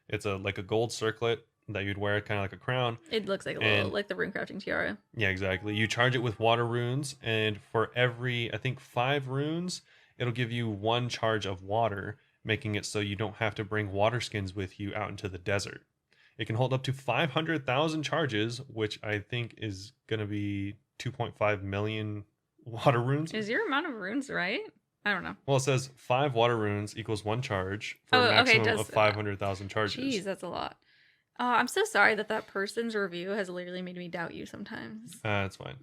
It's like a gold circlet that you'd wear, kind of like a crown. It looks like a little, like the runecrafting tiara. Yeah, exactly. You charge it with water runes, and for every, I think, 5 runes, it'll give you 1 charge of water, making it so you don't have to bring water skins with you out into the desert. It can hold up to 500,000 charges, which I think is going to be 2.5 million water runes. Is your amount of runes right? I don't know. Well, it says 5 water runes equals 1 charge for a maximum of 500,000 charges. Jeez, that's a lot. I'm so sorry that person's review has literally made me doubt you sometimes. It's fine.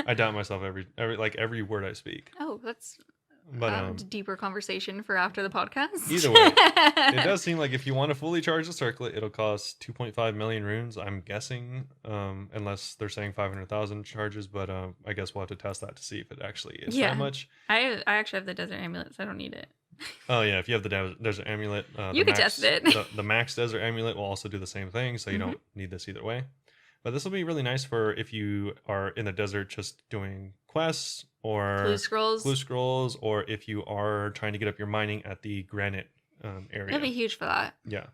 I doubt myself every word I speak. Oh, that's But deeper conversation for after the podcast. either way, it does seem like if you want to fully charge the circlet, it'll cost 2.5 million runes, I'm guessing, unless they're saying 500,000 charges. But I guess we'll have to test that to see if it actually is that much. I actually have the desert amulet, so I don't need it. Oh yeah, if you have the desert amulet, you could test it. the max desert amulet will also do the same thing, so you don't need this either way. But this will be really nice for if you are in the desert just doing quests or clue scrolls, or if you are trying to get up your mining at the granite area. It'd be huge for that. Yeah.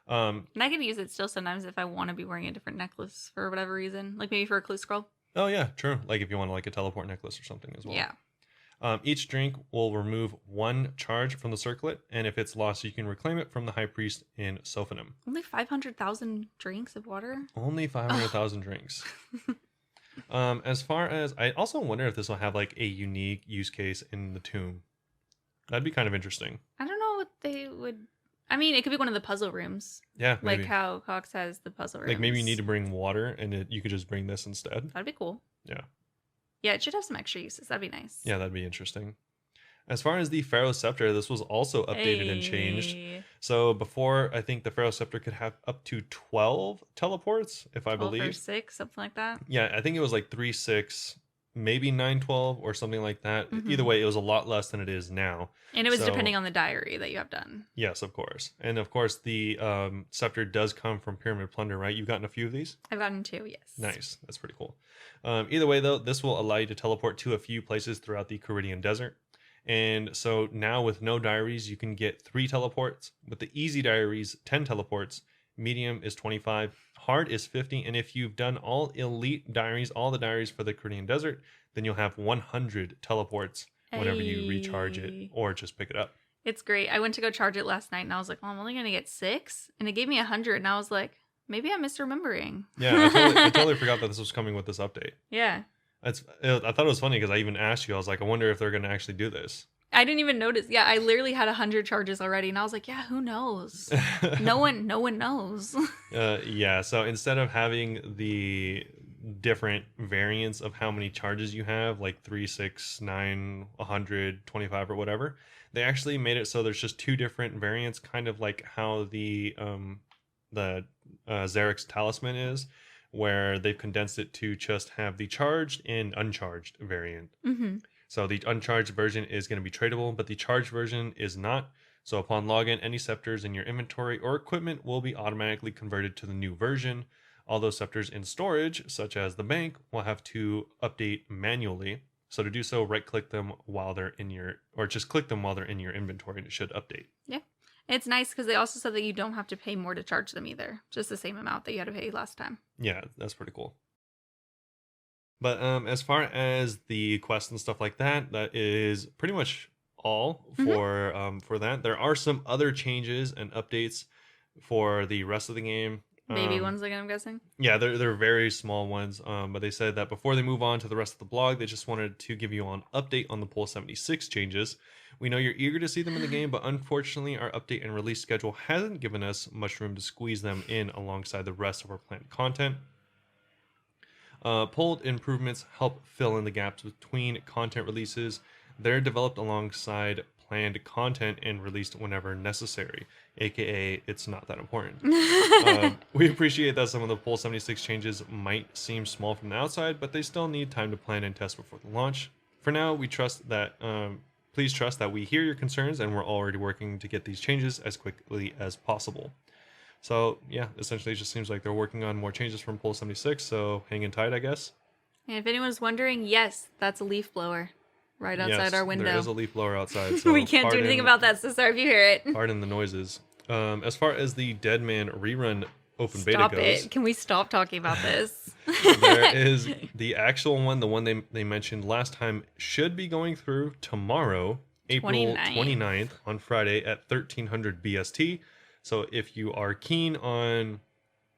And I can use it still sometimes if I want to be wearing a different necklace for whatever reason, like maybe for a clue scroll. Oh yeah, true. Like if you want like a teleport necklace or something as well. Yeah. Each drink will remove 1 charge from the circlet, and if it's lost, you can reclaim it from the High Priest in Sophanum. Only 500,000 drinks of water? Only 500,000 drinks. As far as... I also wonder if this will have like a unique use case in the tomb. That'd be kind of interesting. I don't know what they would... I mean, it could be one of the puzzle rooms. Yeah, maybe. Like how Cox has the puzzle rooms. Like maybe you need to bring water, and you could just bring this instead. That'd be cool. Yeah. Yeah, it should have some extra uses. That'd be nice. Yeah, that'd be interesting. As far as the Pharaoh Scepter, this was also updated and changed. So before, I think the Pharaoh Scepter could have up to 12 teleports, if I believe. 12 or 6, something like that. Yeah, I think it was like 3, 6, maybe 9, 12 or something like that. Either way, it was a lot less than it is now. And it was depending on the diary that you have done. Yes, of course. And of course, the Scepter does come from Pyramid Plunder, right? You've gotten a few of these? I've gotten 2, yes. Nice. That's pretty cool. Either way, though, this will allow you to teleport to a few places throughout the Caridian Desert. And so now with no diaries, you can get 3 teleports. With the easy diaries, 10 teleports. Medium is 25. Hard is 50. And if you've done all elite diaries, all the diaries for the Caridian Desert, then you'll have 100 teleports whenever you recharge it or just pick it up. It's great. I went to go charge it last night and I was like, well, I'm only going to get 6. And it gave me 100. And I was like, maybe I'm misremembering. Yeah, I totally forgot that this was coming with this update. Yeah. I thought it was funny because I even asked you, I was like, I wonder if they're going to actually do this. I didn't even notice. Yeah, I literally had 100 charges already. And I was like, yeah, who knows? No one knows. Yeah, so instead of having the different variants of how many charges you have, like 3, 6, 9, 100, 25 or whatever, they actually made it so there's just 2 different variants, kind of like how the Xerix Talisman is, where they've condensed it to just have the charged and uncharged variant. So the uncharged version is going to be tradable, but the charged version is not. So upon login, any scepters in your inventory or equipment will be automatically converted to the new version. All those scepters in storage, such as the bank, will have to update manually. So to do so, right-click them while they're in your, or just click them while they're in your inventory, and it should update. Yeah. It's nice because they also said that you don't have to pay more to charge them either. Just the same amount that you had to pay last time. Yeah, that's pretty cool. But as far as the quests and stuff like that, that is pretty much all for that. There are some other changes and updates for the rest of the game. Baby ones again, I'm guessing? Yeah, they're very small ones. But they said that before they move on to the rest of the blog, they just wanted to give you an update on the Pole 76 changes. We know you're eager to see them in the game, but unfortunately our update and release schedule hasn't given us much room to squeeze them in alongside the rest of our planned content. Pulled improvements help fill in the gaps between content releases. They're developed alongside planned content and released whenever necessary, aka it's not that important. We appreciate that some of the Pole 76 changes might seem small from the outside, but they still need time to plan and test before the launch. For now, we trust that please trust that we hear your concerns and we're already working to get these changes as quickly as possible. So yeah, essentially it just seems like they're working on more changes from Pole 76, so hanging tight, I guess. And if anyone's wondering, yes, that's a leaf blower right outside our window. There is a leaf blower outside. So we can't do anything about that, so sorry if you hear it. Pardon the noises. As far as the Dead Man rerun open beta Stop goes... it. Can we stop talking about this? There is the actual one, the one they mentioned last time, should be going through tomorrow, April 29th on Friday at 1300 BST. So if you are keen on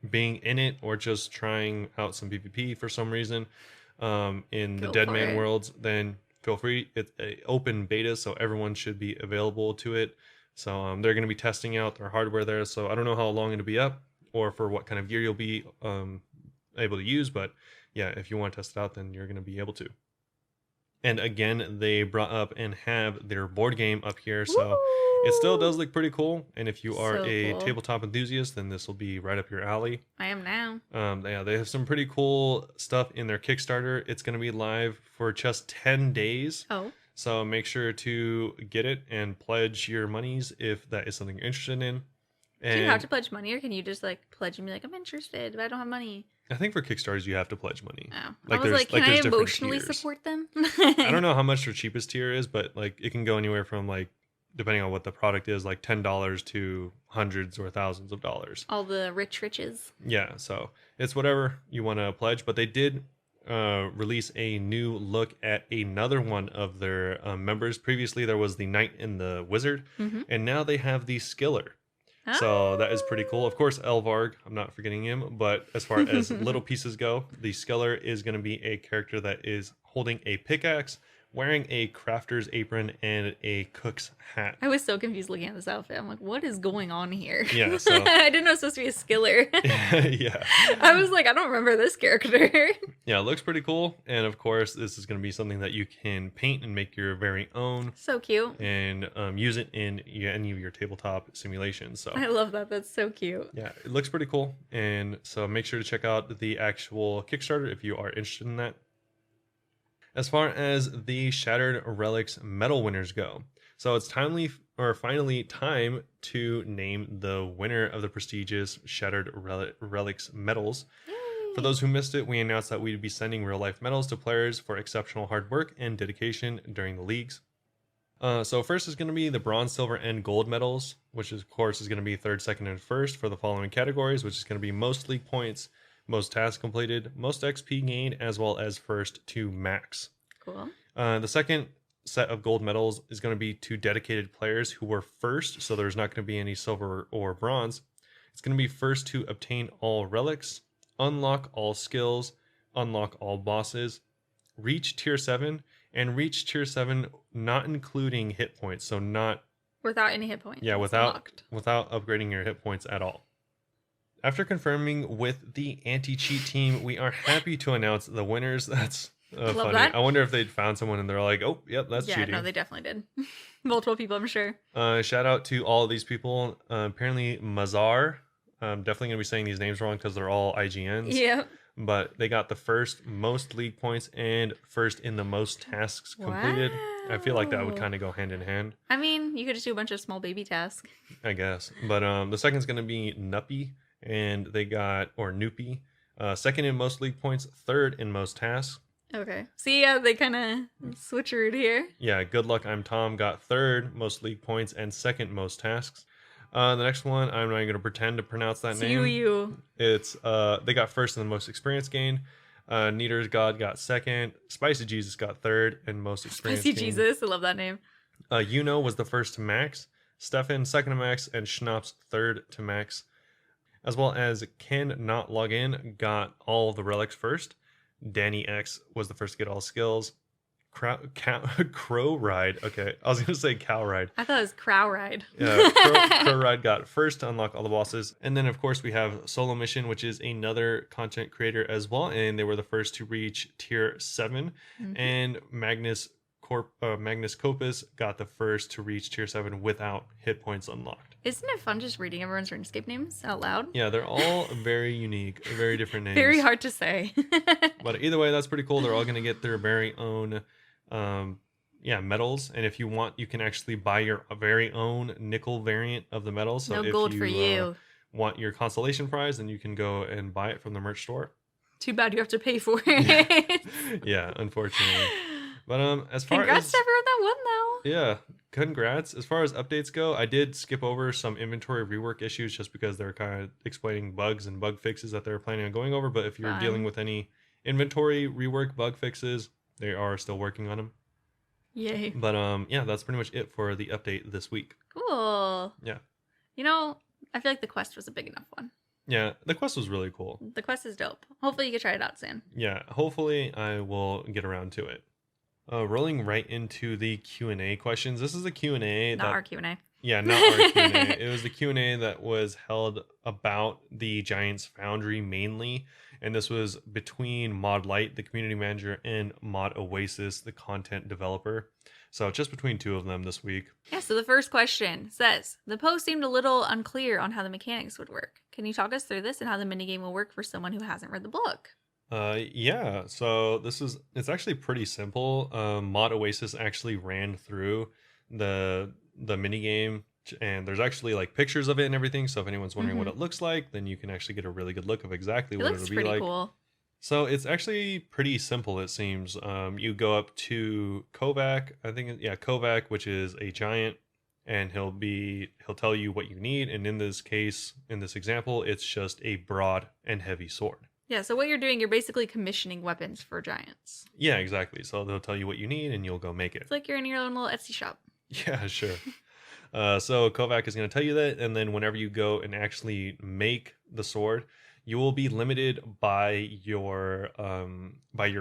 being in it or just trying out some PvP for some reason in the Dead Man worlds, then feel free. It's an open beta, so everyone should be available to it. So they're going to be testing out their hardware there. So I don't know how long it'll be up or for what kind of gear you'll be able to use. But yeah, if you want to test it out, then you're going to be able to. And again, they brought up and have their board game up here. So it still Woo! does look pretty cool. And if you are So a cool. tabletop enthusiast, then this will be right up your alley. I am now. Yeah, they have some pretty cool stuff in their Kickstarter. It's going to be live for just 10 days. Oh. So make sure to get it and pledge your monies if that is something you're interested in. And Do you have to pledge money, or can you just like pledge and be like, I'm interested, but I don't have money? I think for Kickstarters you have to pledge money. Oh. Like I was like, can I there's different emotionally tiers. support them? I don't know how much their cheapest tier is, but like it can go anywhere from like, depending on what the product is, like $10 to hundreds or thousands of dollars. All the rich riches. Yeah, so it's whatever you want to pledge. But they did release a new look at another one of their members. Previously, there was the Knight and the Wizard, and now they have the Skiller. So that is pretty cool. Of course, Elvarg, I'm not forgetting him, but as far as little pieces go, the Skiller is going to be a character that is holding a pickaxe, wearing a crafter's apron, and a cook's hat. I was so confused looking at this outfit. I'm like, what is going on here? Yeah, so I didn't know it was supposed to be a skiller. yeah. I was like, I don't remember this character. Yeah, it looks pretty cool. And of course, this is going to be something that you can paint and make your very own. So cute. And use it in any of your tabletop simulations. So I love that. That's so cute. yeah, it looks pretty cool. And so make sure to check out the actual Kickstarter if you are interested in that. As far as the Shattered Relics medal winners go, so it's finally time to name the winner of the prestigious Shattered Relics medals. Yay. For those who missed it, we announced that we'd be sending real life medals to players for exceptional hard work and dedication during the leagues. So first is going to be the bronze, silver, and gold medals, which of course is going to be third, second, and first for the following categories, which is going to be most league points, most tasks completed, most XP gained, as well as first to max. Cool. The second set of gold medals is going to be to dedicated players who were first, so there's not going to be any silver or bronze. It's going to be first to obtain all relics, unlock all skills, unlock all bosses, reach tier 7, and reach tier 7 not including hit points, so not without any hit points. yeah, without upgrading your hit points at all. After confirming with the anti-cheat team, we are happy to announce the winners. That's funny. That. I wonder if they'd found someone and they're like, oh, yep, that's cheating. Yeah, no, they definitely did. Multiple people, I'm sure. Shout out to all of these people. Apparently, Mazar. I'm definitely going to be saying these names wrong because they're all IGNs. Yeah. But they got the first most league points and first in the most tasks completed. Wow. I feel like that would kind of go hand in hand. I mean, you could just do a bunch of small baby tasks. I guess. But the second is going to be Nuppy. And they got, or Noopy, second in most league points, third in most tasks. Okay. See, yeah, they kind of switcherooed here. Yeah, Good Luck, I'm Tom got third most league points and second most tasks. The next one, I'm not even going to pretend to pronounce that name. You. It's, they got first in the most experience gain. Neater's God got second. Spicy Jesus got third and most experience Spicy gain. Jesus, I love that name. Yuno was the first to max. Stefan second to max. And Schnaps third to max. As well as Ken Not Log In got all the relics first. Danny X was the first to get all skills. Crow Ride. Okay, I was going to say Cow Ride. I thought it was Crow Ride. Yeah, Crow Ride got first to unlock all the bosses. And then, of course, we have Solo Mission, which is another content creator as well. And they were the first to reach tier 7. Mm-hmm. And Magnus Copus got the first to reach tier 7 without hit points unlocked. Isn't it fun just reading everyone's RuneScape names out loud? Yeah, they're all very unique, very different names. Very hard to say. But either way, that's pretty cool. They're all going to get their very own medals. And if you want, you can actually buy your very own nickel variant of the medals. So no gold if for you. Want your consolation prize, then you can go and buy it from the merch store. Too bad you have to pay for it. Yeah, unfortunately. But as far congrats as to everyone that won though. Yeah, congrats. As far as updates go, I did skip over some inventory rework issues just because they're kind of explaining bugs and bug fixes that they're planning on going over. But if you're dealing with any inventory rework bug fixes, they are still working on them. Yay. But yeah, that's pretty much it for the update this week. Cool. Yeah. You know, I feel like the quest was a big enough one. Yeah, the quest was really cool. The quest is dope. Hopefully you can try it out soon. Yeah, hopefully I will get around to it. Rolling right into the Q&A questions. This is a Q&A. Not our Q&A. Yeah, not our Q&A. It was the Q&A that was held about the Giants Foundry mainly. and this was between Mod Light, the community manager, and Mod Oasis, the content developer. So just between two of them this week. Yeah, so the first question says, the post seemed a little unclear on how the mechanics would work. Can you talk us through this and how the minigame will work for someone who hasn't read the book? Yeah, so it's actually pretty simple. Mod Oasis actually ran through the minigame, and there's actually like pictures of it and everything. So if anyone's wondering what it looks like, then you can actually get a really good look of exactly what it'll be like. Cool. So it's actually pretty simple, it seems. You go up to Kovac, Kovac, which is a giant, and he'll tell you what you need. And in this case, in this example, it's just a broad and heavy sword. Yeah, so what you're doing, you're basically commissioning weapons for giants. Yeah, exactly. So they'll tell you what you need, and you'll go make it. It's like you're in your own little Etsy shop. Yeah, sure. So Kovac is going to tell you that, and then whenever you go and actually make the sword, you will be limited by your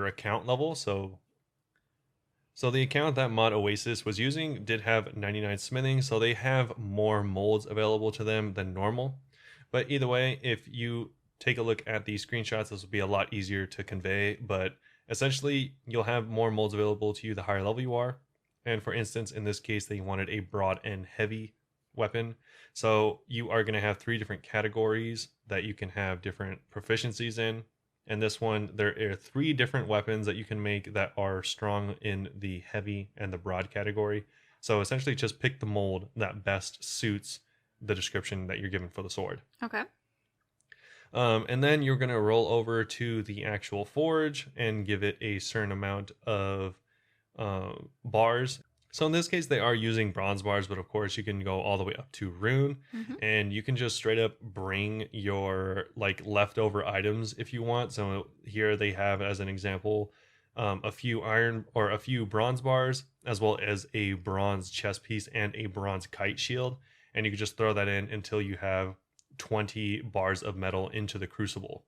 account level. So the account that Mod Oasis was using did have 99 smithing, so they have more molds available to them than normal. But either way, if you take a look at the screenshots, this will be a lot easier to convey. But essentially, you'll have more molds available to you the higher level you are. And for instance, in this case, they wanted a broad and heavy weapon. So you are going to have 3 different categories that you can have different proficiencies in. And this one, there are 3 different weapons that you can make that are strong in the heavy and the broad category. So essentially just pick the mold that best suits the description that you're given for the sword. Okay. And then you're going to roll over to the actual forge and give it a certain amount of bars. So in this case, they are using bronze bars, but of course you can go all the way up to rune, and you can just straight up bring your like leftover items if you want. So here they have, as an example, a few iron or a few bronze bars, as well as a bronze chest piece and a bronze kite shield. And you can just throw that in until you have 20 bars of metal into the crucible.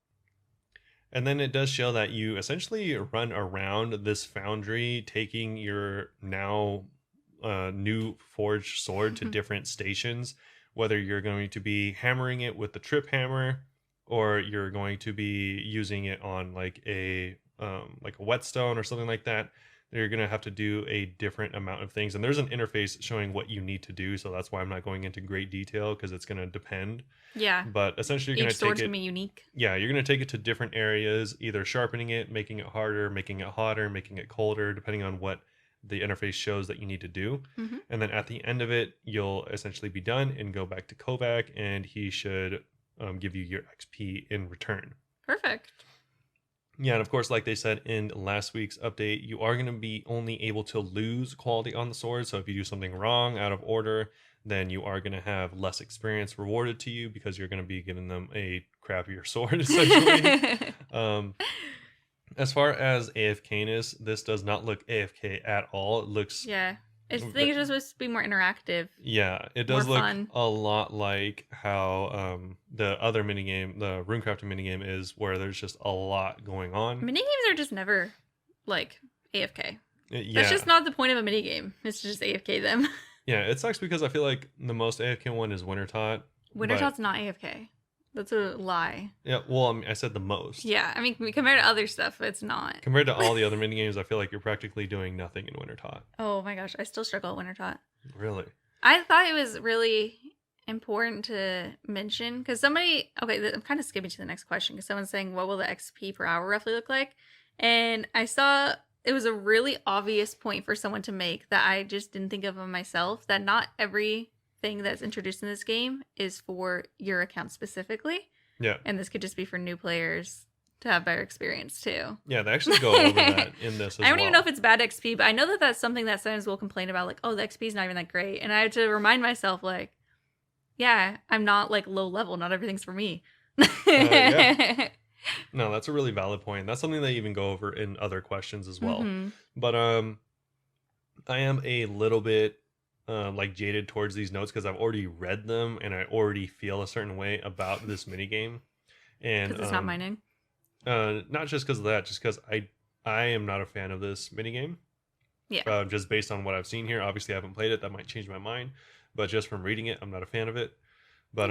And then it does show that you essentially run around this foundry, taking your now new forged sword to different stations, whether you're going to be hammering it with the trip hammer, or you're going to be using it on like a whetstone or something like that. You're going to have to do a different amount of things. And there's an interface showing what you need to do. So that's why I'm not going into great detail, because it's going to depend. Yeah. But essentially, you're going to take it. Each sword's going to be unique. Yeah, you're going to take it to different areas, either sharpening it, making it harder, making it hotter, making it colder, depending on what the interface shows that you need to do. And then at the end of it, you'll essentially be done and go back to Kovac, and he should give you your XP in return. Perfect. Yeah, and of course, like they said in last week's update, you are going to be only able to lose quality on the sword. So if you do something wrong, out of order, then you are going to have less experience rewarded to you, because you're going to be giving them a crappier sword, essentially. As far as AFK-ness, this does not look AFK at all. It looks... Yeah. I think it's just supposed to be more interactive. Yeah, it does look a lot like how the other minigame, the runecrafting minigame, is, where there's just a lot going on. Minigames are just never like AFK. Yeah. That's just not the point of a minigame. It's just AFK them. Yeah, it sucks because I feel like the most AFK one is Wintertot. Wintertot's not AFK. That's a lie. Yeah, well, I mean, I said the most. Yeah, I mean, compared to other stuff, it's not. Compared to all the other minigames, I feel like you're practically doing nothing in Wintertot. Oh my gosh, I still struggle at Wintertot. Really? I thought it was really important to mention, because I'm kind of skipping to the next question, because someone's saying, what will the XP per hour roughly look like? And I saw it was a really obvious point for someone to make that I just didn't think of myself, that not every thing that's introduced in this game is for your account specifically. Yeah. And this could just be for new players to have better experience too. Yeah, they actually go over that in this as well. I don't even know if it's bad XP, but I know that that's something that sometimes will complain about, like, oh, the XP is not even that great. And I have to remind myself, like, yeah, I'm not like low level. Not everything's for me. Yeah. No, that's a really valid point. That's something they even go over in other questions as well. But I am a little bit like jaded towards these notes, because I've already read them and I already feel a certain way about this minigame. And because it's not mining. Not just because of that, just because I am not a fan of this minigame. Yeah. Just based on what I've seen here. Obviously, I haven't played it. That might change my mind. But just from reading it, I'm not a fan of it. But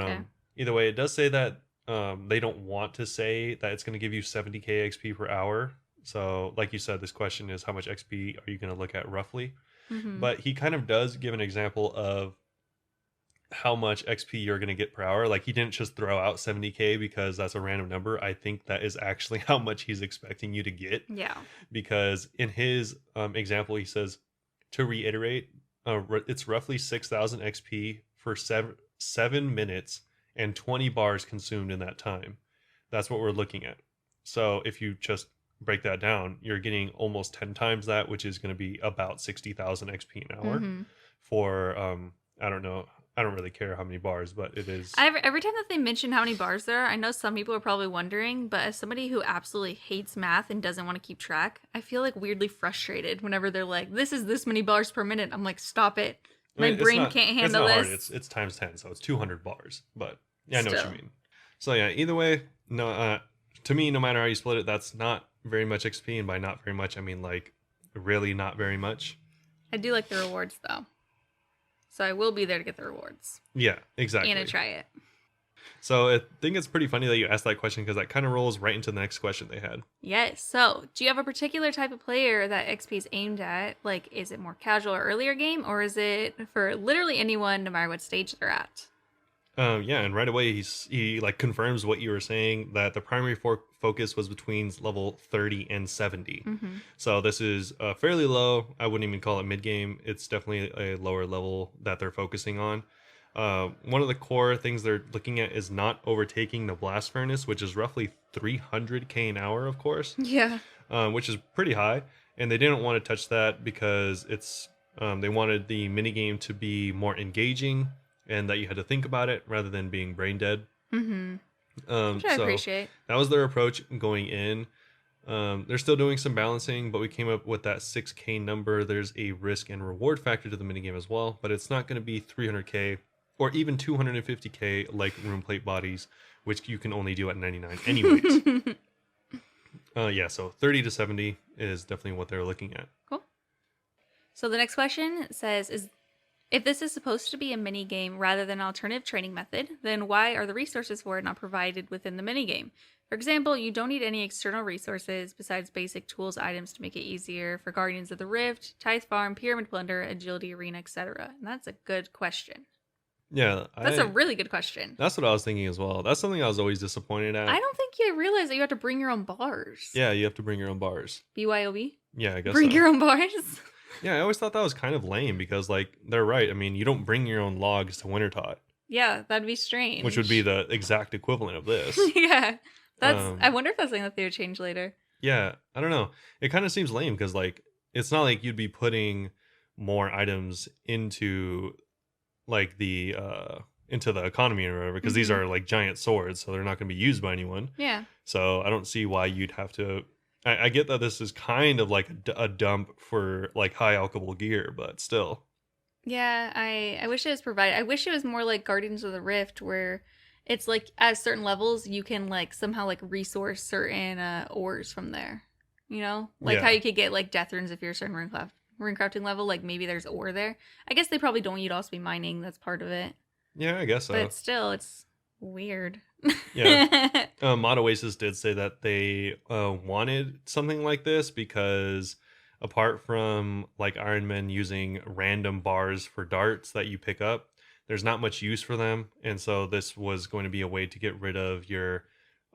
either way, it does say that they don't want to say that it's going to give you 70k XP per hour. So like you said, this question is how much XP are you going to look at roughly? Mm-hmm. But he kind of does give an example of how much XP you're going to get per hour. Like he didn't just throw out 70k because that's a random number. I think that is actually how much he's expecting you to get. Yeah. Because in his example, he says, to reiterate, it's roughly 6,000 XP for 7 minutes and 20 bars consumed in that time. That's what we're looking at. So if you just break that down, you're getting almost 10 times that, which is going to be about 60,000 XP an hour for, I don't know. I don't really care how many bars, but it is. Every time that they mention how many bars there are, I know some people are probably wondering, but as somebody who absolutely hates math and doesn't want to keep track, I feel like weirdly frustrated whenever they're like, this is this many bars per minute. I'm like, stop it. My brain can't handle this. Hard. It's times 10, so it's 200 bars. But yeah, I know what you mean. So yeah, either way, no. To me, no matter how you split it, that's not very much XP, and by not very much, I mean like really not very much. I do like the rewards though. So I will be there to get the rewards. Yeah, exactly. And to try it. So I think it's pretty funny that you asked that question because that kind of rolls right into the next question they had. Yes. So do you have a particular type of player that XP is aimed at? Like, is it more casual or earlier game? Or is it for literally anyone, no matter what stage they're at? Yeah, and right away he like confirms what you were saying, that the primary focus was between level 30 and 70. So this is fairly low. I wouldn't even call it mid game. It's definitely a lower level that they're focusing on. One of the core things they're looking at is not overtaking the blast furnace, which is roughly 300k an hour, of course. Yeah. Which is pretty high, and they didn't want to touch that because it's they wanted the minigame to be more engaging, and that you had to think about it rather than being brain dead. Which I appreciate. That was their approach going in. They're still doing some balancing, but we came up with that 6k number. There's a risk and reward factor to the minigame as well, but it's not going to be 300k or even 250k like room plate bodies, which you can only do at 99 anyways. Yeah, so 30 to 70 is definitely what they're looking at. Cool. So the next question says, if this is supposed to be a mini game rather than an alternative training method, then why are the resources for it not provided within the mini game? For example, you don't need any external resources besides basic tools items to make it easier for Guardians of the Rift, Tithe Farm, Pyramid Plunder, Agility Arena, etc. And that's a good question. Yeah. That's a really good question. That's what I was thinking as well. That's something I was always disappointed at. I don't think you realize that you have to bring your own bars. Yeah, you have to bring your own bars. BYOB? Yeah, I guess Bring your own bars? Yeah, I always thought that was kind of lame because, like, they're right. I mean, you don't bring your own logs to Wintertot. Yeah, that'd be strange. Which would be the exact equivalent of this. Yeah. I wonder if that's something that they would change later. Yeah, I don't know. It kind of seems lame because, like, it's not like you'd be putting more items into, like, the economy or whatever, because these are, like, giant swords, so they're not going to be used by anyone. Yeah. So I don't see why you'd have to... I get that this is kind of like a dump for like high alchemical gear, but still. Yeah, I wish it was provided. I wish it was more like Guardians of the Rift, where it's like at certain levels you can like somehow like resource certain ores from there. You know, like how you could get like death runes if you're a certain runecrafting level. Like maybe there's ore there. I guess they probably don't. You'd also be mining. That's part of it. Yeah, I guess so. But still, it's weird. Yeah. Mod Oasis did say that they wanted something like this because apart from like Iron Men using random bars for darts that you pick up, there's not much use for them. And so this was going to be a way to get rid of your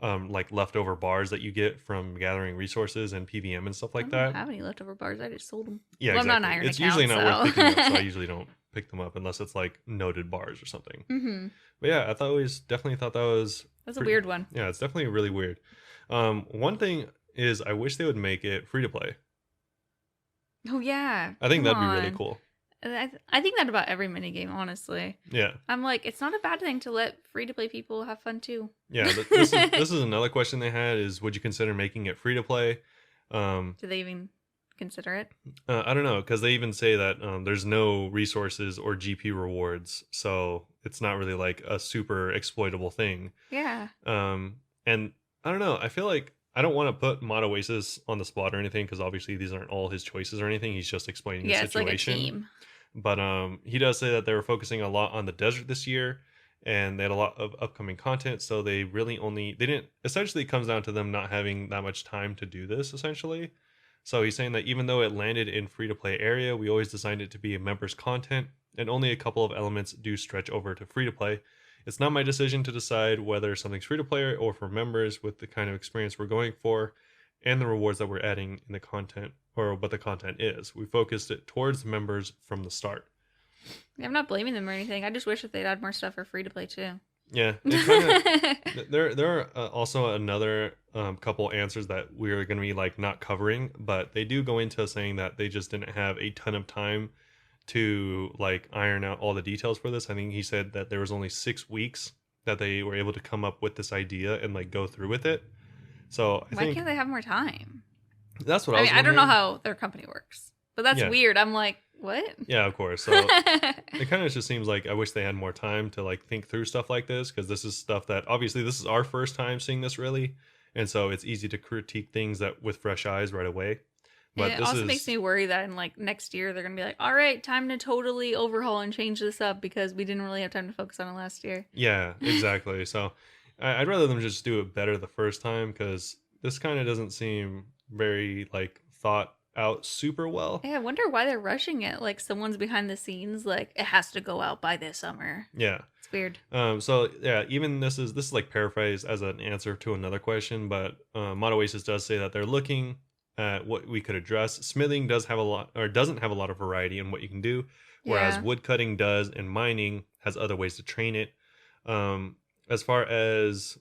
like leftover bars that you get from gathering resources and PVM and stuff like that. I don't have any leftover bars. I just sold them. Yeah, well, exactly. I'm not an Iron It's account, usually not worth picking up, so I usually don't pick them up unless it's like noted bars or something. But yeah, I definitely thought that was... That's a weird one. Yeah, it's definitely really weird. One thing is I wish they would make it free to play. Oh yeah. I think that'd be really cool. I think that about every minigame, honestly. Yeah. I'm like, it's not a bad thing to let free to play people have fun too. Yeah, this is another question they had is, would you consider making it free to play? Do they even consider it? I don't know, because they even say that there's no resources or GP rewards, so it's not really like a super exploitable thing. Yeah. And I don't know, I feel like I don't want to put Mod Oasis on the spot or anything, because obviously these aren't all his choices or anything. He's just explaining the situation. It's like a team. But he does say that they were focusing a lot on the desert this year, and they had a lot of upcoming content, so they didn't, essentially it comes down to them not having that much time to do this, essentially. So he's saying that even though it landed in free to play area, we always designed it to be a members content, and only a couple of elements do stretch over to free to play. It's not my decision to decide whether something's free to play or for members with the kind of experience we're going for and the rewards that we're adding in the content, or what the content is. We focused it towards members from the start. Yeah, I'm not blaming them or anything. I just wish that they'd add more stuff for free to play too. Yeah, it kind of there are also another couple answers that we're going to be like not covering, but they do go into saying that they just didn't have a ton of time to like iron out all the details for this. I think he said that there was only 6 weeks that they were able to come up with this idea and like go through with it. So I Why think can't they have more time? that's what I I was mean, I don't know wondering. how their company works, but that's Yeah. weird. I'm like, what? Yeah, of course. So it kind of just seems like I wish they had more time to like think through stuff like this, because this is stuff that obviously this is our first time seeing this really, and so it's easy to critique things that with fresh eyes right away. And But it this also is makes me worry that in like next year they're gonna be like, all right, time to totally overhaul and change this up because we didn't really have time to focus on it last year. yeah, exactly. So I'd rather them just do it better the first time, because this kind of doesn't seem very like thought out super well. Yeah, I wonder why they're rushing it. Like someone's behind the scenes, like it has to go out by this summer. Yeah. It's weird. So yeah, even this is like paraphrased as an answer to another question, but Mod Oasis does say that they're looking at what we could address. Smithing does have a lot, or doesn't have a lot of variety in what you can do, whereas Yeah. woodcutting does, and mining has other ways to train it. As far as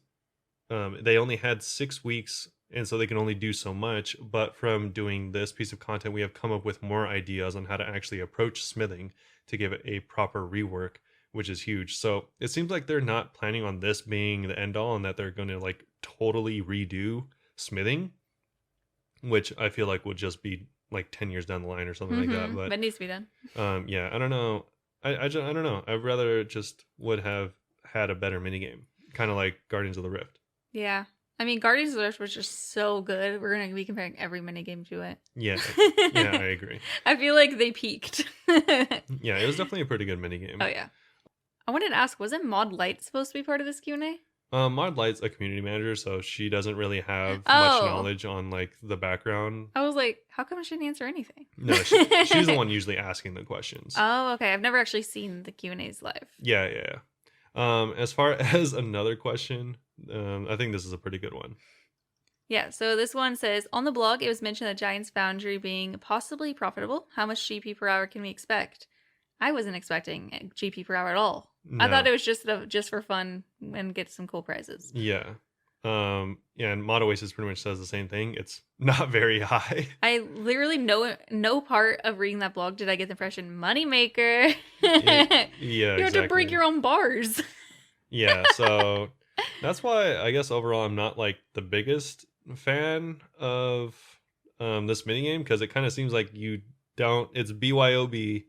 they only had 6 weeks, and so they can only do so much. But from doing this piece of content, we have come up with more ideas on how to actually approach smithing to give it a proper rework, which is huge. So it seems like they're not planning on this being the end all, and that they're going to like totally redo smithing, which I feel like would just be like 10 years down the line or something like that. But it needs to be done. But yeah, I don't know. I don't know. I'd rather just would have had a better minigame, kind of like Guardians of the Rift. Yeah. I mean, Guardians of the Rift was just so good. We're going to be comparing every minigame to it. Yeah, yeah, I agree. I feel like they peaked. Yeah, it was definitely a pretty good minigame. Oh, yeah. I wanted to ask, wasn't Maud Light supposed to be part of this Q&A? Maud Light's a community manager, so she doesn't really have much Oh. knowledge on like the background. I was like, how come she didn't answer anything? No, she's the one usually asking the questions. Oh, okay. I've never actually seen the Q&As live. Yeah, yeah. As far as another question, I think this is a pretty good one. Yeah, so this one says, on the blog, it was mentioned that Giant's Foundry being possibly profitable. How much GP per hour can we expect? I wasn't expecting GP per hour at all. I No. thought it was just for fun and get some cool prizes. Yeah. Yeah, and Mod Oasis pretty much says the same thing. It's not very high. I literally no part of reading that blog did I get the impression moneymaker. Yeah, You have to exactly. bring your own bars. Yeah, so that's why I guess overall I'm not like the biggest fan of this minigame, because it kind of seems like it's BYOB,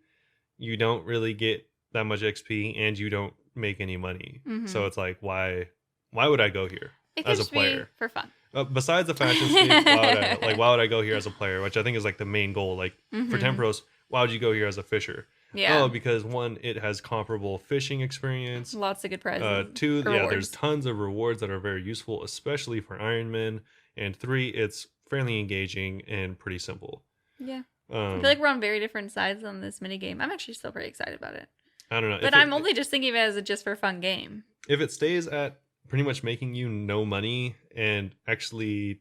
you don't really get that much XP and you don't make any money. Mhm. So it's like, why would I go here It as could a just be player? for fun. Besides the fashion scheme, why would I go here as a player, which I think is like the main goal. Like for Mhm. Tempros, why would you go here as a fisher? Yeah. Oh, because one, it has comparable fishing experience. Lots of good prizes. 2, yeah, there's rewards. tons of rewards that are very useful, especially for Ironman. And 3, it's fairly engaging and pretty simple. Yeah. I Um, feel like we're on very different sides on this minigame. I'm actually still pretty excited about it. I don't know. But I'm only just thinking of it as a just for fun game. If it stays at pretty much making you no money, and actually,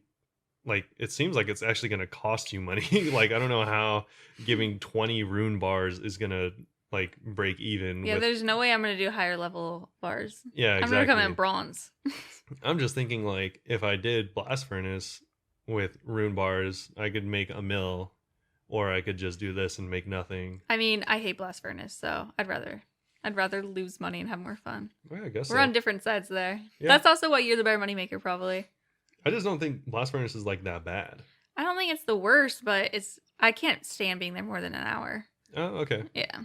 like, it seems like it's actually going to cost you money. Like, I don't know how giving 20 rune bars is going to like break even. Yeah, with, there's no way I'm going to do higher level bars. yeah, I'm exactly. going to come in bronze. I'm just thinking, like, if I did Blast Furnace with rune bars, I could make a mill, or I could just do this and make nothing. I mean, I hate Blast Furnace, so I'd rather lose money and have more fun. Well, I guess We're so. on different sides there. Yeah. That's also why you're the better moneymaker, probably. I just don't think Blast Furnace is like that bad. I don't think it's the worst, but I can't stand being there more than an hour. Oh, okay. Yeah.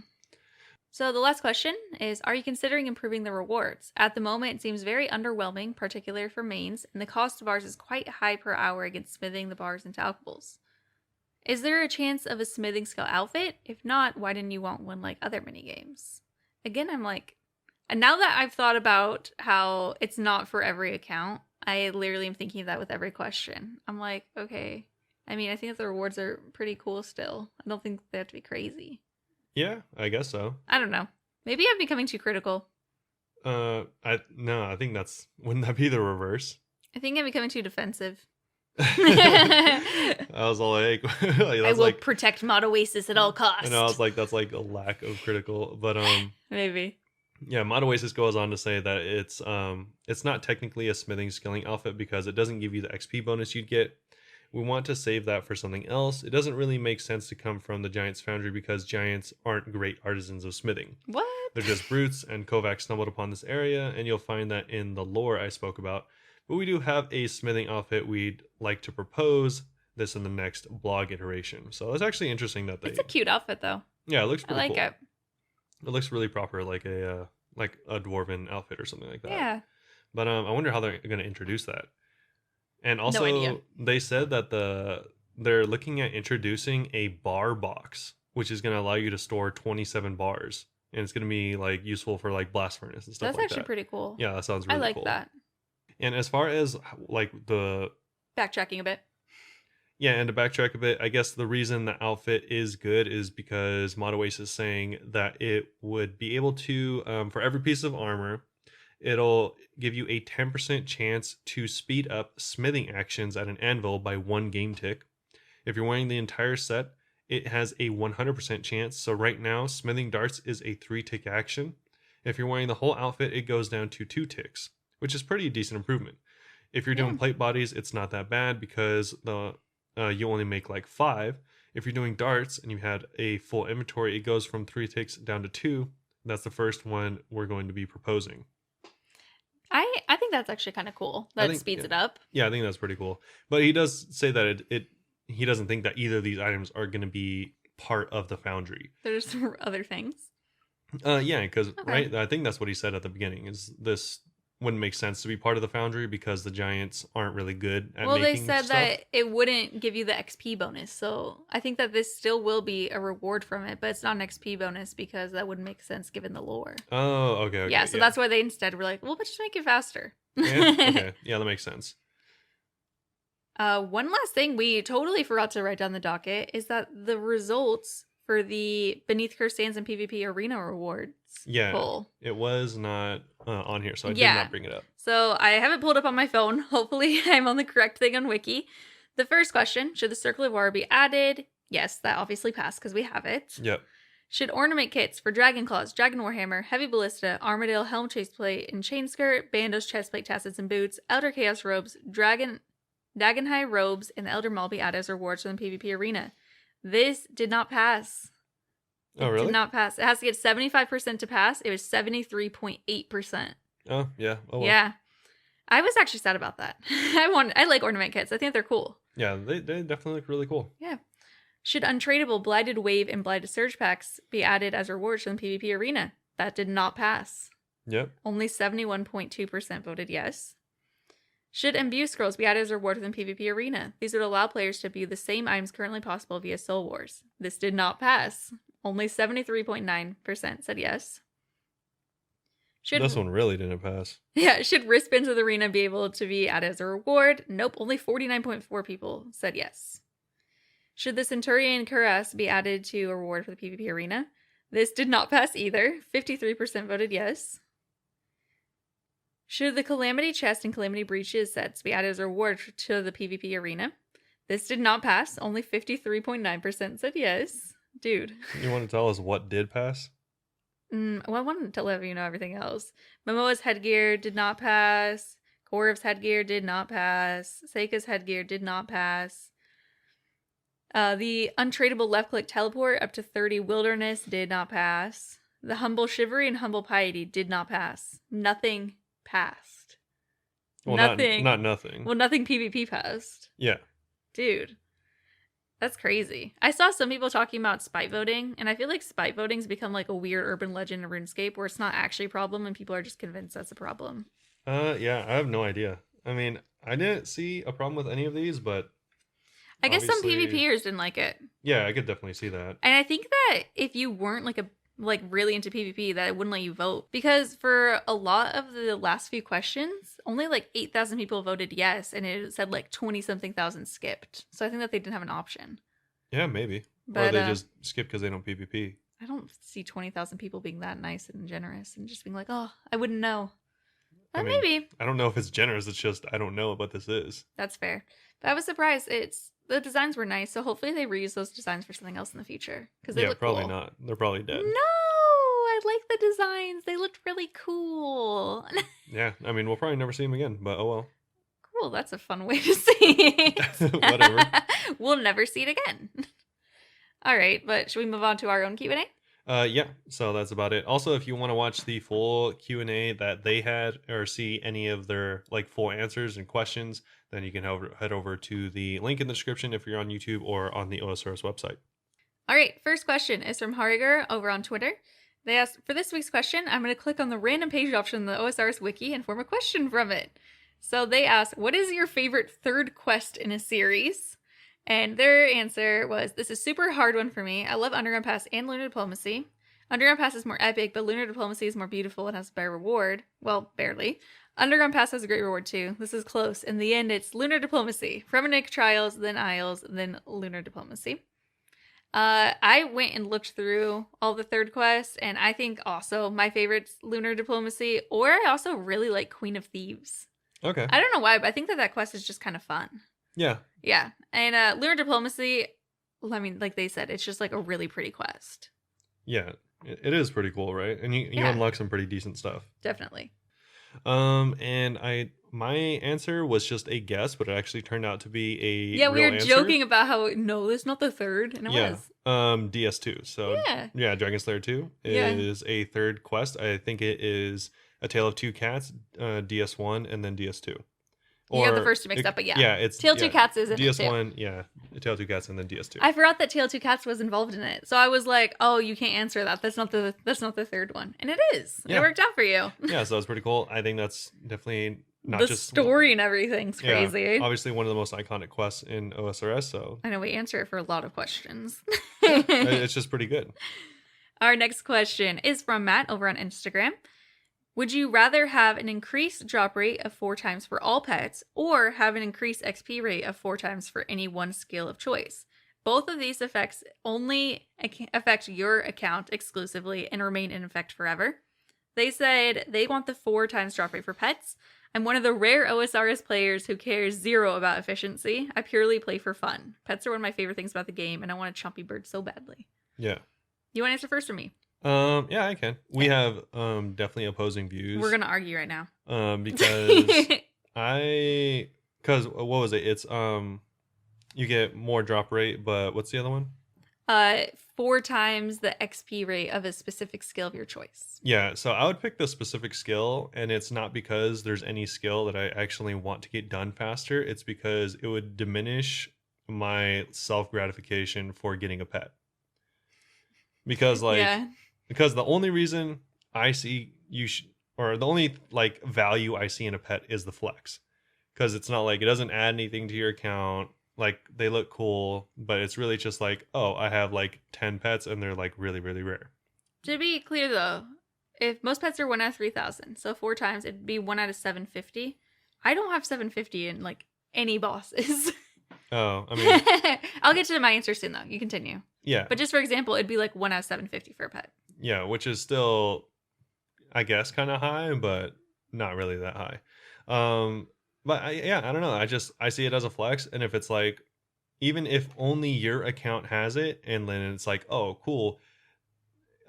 So the last question is, are you considering improving the rewards? At the moment, it seems very underwhelming, particularly for mains, and the cost of bars is quite high per hour against smithing the bars into alchables. Is there a chance of a smithing skill outfit? If not, why didn't you want one like other minigames? Again, I'm like, And now that I've thought about how it's not for every account, I literally am thinking of that with every question. I'm like, okay. I mean, I think that the rewards are pretty cool still. I don't think they have to be crazy. Yeah, I guess so. I don't know. Maybe I'm becoming too critical. I think wouldn't that be the reverse? I think I'm becoming too defensive. I was all like, I will protect Mod Oasis at all costs. And I was like, that's like a lack of critical, but maybe. Yeah, Mod Oasis goes on to say that it's not technically a smithing skilling outfit because it doesn't give you the XP bonus you'd get. We want to save that for something else. It doesn't really make sense to come from the Giants Foundry because Giants aren't great artisans of smithing. What? They're just brutes, and Kovac stumbled upon this area, and you'll find that in the lore I spoke about. But we do have a smithing outfit we'd like to propose this in the next blog iteration. So it's actually interesting that it's a cute outfit, though. Yeah, it looks pretty cool. I like it. It looks really proper, like a dwarven outfit or something like that. Yeah. But I wonder how they're going to introduce that. And also, no idea. They said that they're looking at introducing a bar box, which is going to allow you to store 27 bars, and it's going to be like useful for like blast furnace and stuff. That's actually pretty cool. Yeah, that sounds really cool. I like that. And as far as like the backtracking a bit. Yeah, and to backtrack a bit, I guess the reason the outfit is good is because Mod Oasis is saying that it would be able to, for every piece of armor, it'll give you a 10% chance to speed up smithing actions at an anvil by 1 game tick. If you're wearing the entire set, it has a 100% chance. So right now, smithing darts is a 3 tick action. If you're wearing the whole outfit, it goes down to 2 ticks, which is pretty decent improvement. If you're doing plate bodies, it's not that bad because you only make like 5. If you're doing darts and you had a full inventory, it goes from 3 ticks down to 2. That's the first one we're going to be proposing. I think that's actually kind of cool. That speeds it up. Yeah, I think that's pretty cool. But he does say that he doesn't think that either of these items are going to be part of the foundry. There's other things. Yeah, because right, I think that's what he said at the beginning. Is this wouldn't make sense to be part of the foundry because the Giants aren't really good at making they said stuff. that it wouldn't give you the XP bonus, so I think that this still will be a reward from it, but it's not an XP bonus because that wouldn't make sense given the lore. Oh, okay. Yeah, so that's why they instead were like, well, but just make it faster. Yeah, okay. Yeah, that makes sense. One last thing we totally forgot to write down the docket is that the results for the Beneath Cursed Sands and PvP Arena rewards poll. It was not on here, so I did not bring it up. So I have it pulled up on my phone. Hopefully I'm on the correct thing on Wiki. The first question, should the Circle of War be added? Yes, that obviously passed because we have it. Yep. Should ornament kits for Dragon Claws, Dragon Warhammer, Heavy Ballista, Armadale Helm Chase Plate and Chain Skirt, Bandos Chestplate Tassets and Boots, Elder Chaos Robes, Dagonhai Robes, and the Elder Maul be added as rewards from the PvP Arena? This did not pass. Oh, really? Did not pass. It has to get 75% to pass. It was 73.8%. Oh, yeah. Oh, well. Yeah. I was actually sad about that. I like ornament kits. I think they're cool. Yeah, they definitely look really cool. Yeah. Should untradeable Blighted Wave and Blighted Surge packs be added as rewards from the PvP Arena? That did not pass. Yep. Only 71.2% voted yes. Should imbue scrolls be added as a reward from PvP Arena? These would allow players to view the same items currently possible via Soul Wars. This did not pass. Only 73.9% said yes. This one really didn't pass. Yeah, should wristbands of the arena be able to be added as a reward? Nope, only 49.4 people said yes. Should the Centurion Cuirass be added to a reward for the PvP Arena? This did not pass either. 53% voted yes. Should the Calamity Chest and Calamity Breeches sets be added as a reward to the PvP Arena? This did not pass. Only 53.9% said yes. Dude. You want to tell us what did pass? Well, I wanted to let you know everything else. Momoa's headgear did not pass. Korev's headgear did not pass. Seika's headgear did not pass. The untradeable left-click teleport up to 30 wilderness did not pass. The humble chivalry and humble piety did not pass. Nothing passed. Well, nothing. Not nothing. Well, nothing PvP passed. Yeah. Dude. That's crazy. I saw some people talking about spite voting, and I feel like spite voting's become like a weird urban legend in RuneScape where it's not actually a problem and people are just convinced that's a problem. Yeah, I have no idea. I mean, I didn't see a problem with any of these, but I guess some PvPers didn't like it. Yeah, I could definitely see that. And I think that if you weren't like a like really into PvP that it wouldn't let you vote. Because for a lot of the last few questions, only like 8,000 people voted yes, and it said like 20 something thousand skipped. So I think that they didn't have an option. Yeah, maybe. Or But they just skip because they don't PvP. I don't see 20,000 people being that nice and generous and just being like, oh, I wouldn't know. I mean, Maybe. I don't know if it's generous. It's just I don't know what this is. That's fair. But I was surprised. The designs were nice, so hopefully they reuse those designs for something else in the future. Because they look probably cool. not. They're probably dead. No, I like the designs. They looked really cool. Yeah, I mean, we'll probably never see them again, but oh well. Cool, that's a fun way to see it. Whatever. We'll never see it again. All right, but should we move on to our own Q&A? Yeah, so that's about it. Also, if you want to watch the full Q&A that they had or see any of their like full answers and questions, then you can head over to the link in the description if you're on YouTube or on the OSRS website. All right, first question is from Hariger over on Twitter. They asked, for this week's question, I'm going to click on the random page option in the OSRS wiki and form a question from it. So they asked, what is your favorite third quest in a series? And their answer was, this is a super hard one for me. I love Underground Pass and Lunar Diplomacy. Underground Pass is more epic, but Lunar Diplomacy is more beautiful and has a better reward. Well, barely. Underground Pass has a great reward too. This is close. In the end, it's Lunar Diplomacy. Fremennik Trials, then Isles, then Lunar Diplomacy. I went and looked through all the third quests, and I think also my favorite's Lunar Diplomacy, or I also really like Queen of Thieves. Okay. I don't know why, but I think that quest is just kind of fun. Yeah. Yeah. And Lunar Diplomacy, I mean, like they said, it's just like a really pretty quest. Yeah, it is pretty cool, right? And you unlock some pretty decent stuff. Definitely. And my answer was just a guess, but it actually turned out to be a we were answer. joking about how no, it's not the third, and it was. DS2. So yeah, Dragon Slayer 2 is a third quest. I think it is A Tale of Two Cats, DS1, and then DS2. You got the first two mixed up, but yeah, it's Tale of Two Cats is in DS1, it too. yeah, A Tale of Two Cats, and then DS2. I forgot that Tale of Two Cats was involved in it, so I was like, "Oh, you can't answer that. That's not the third one," and it is. Yeah. It worked out for you. Yeah, so it's pretty cool. I think that's definitely not the just story and everything's crazy. Yeah, obviously, one of the most iconic quests in OSRS. So I know we answer it for a lot of questions. It's just pretty good. Our next question is from Matt over on Instagram. Would you rather have an increased drop rate of 4 times for all pets or have an increased XP rate of 4 times for any one skill of choice? Both of these effects only affect your account exclusively and remain in effect forever. They said they want the 4 times drop rate for pets. I'm one of the rare OSRS players who cares zero about efficiency. I purely play for fun. Pets are one of my favorite things about the game, and I want a chompy bird so badly. Yeah. You want to answer first or me? Yeah, I can. We have definitely opposing views. We're gonna argue right now. Because what was it? It's you get more drop rate, but what's the other one? 4 times the XP rate of a specific skill of your choice. Yeah, so I would pick the specific skill, and it's not because there's any skill that I actually want to get done faster. It's because it would diminish my self-gratification for getting a pet. Because because the only reason I see the only like value I see in a pet is the flex. Because it's not like it doesn't add anything to your account. Like they look cool, but it's really just like, oh, I have like 10 pets and they're like really, really rare. To be clear though, if most pets are 1 out of 3,000, so 4 times it'd be 1 out of 750. I don't have 750 in like any bosses. Oh, I mean, I'll get to my answer soon though. You continue. Yeah. But just for example, it'd be like 1 out of 750 for a pet. Yeah, which is still, I guess, kind of high, but not really that high. But I don't know. I see it as a flex. And if it's like, even if only your account has it, and then it's like, oh, cool.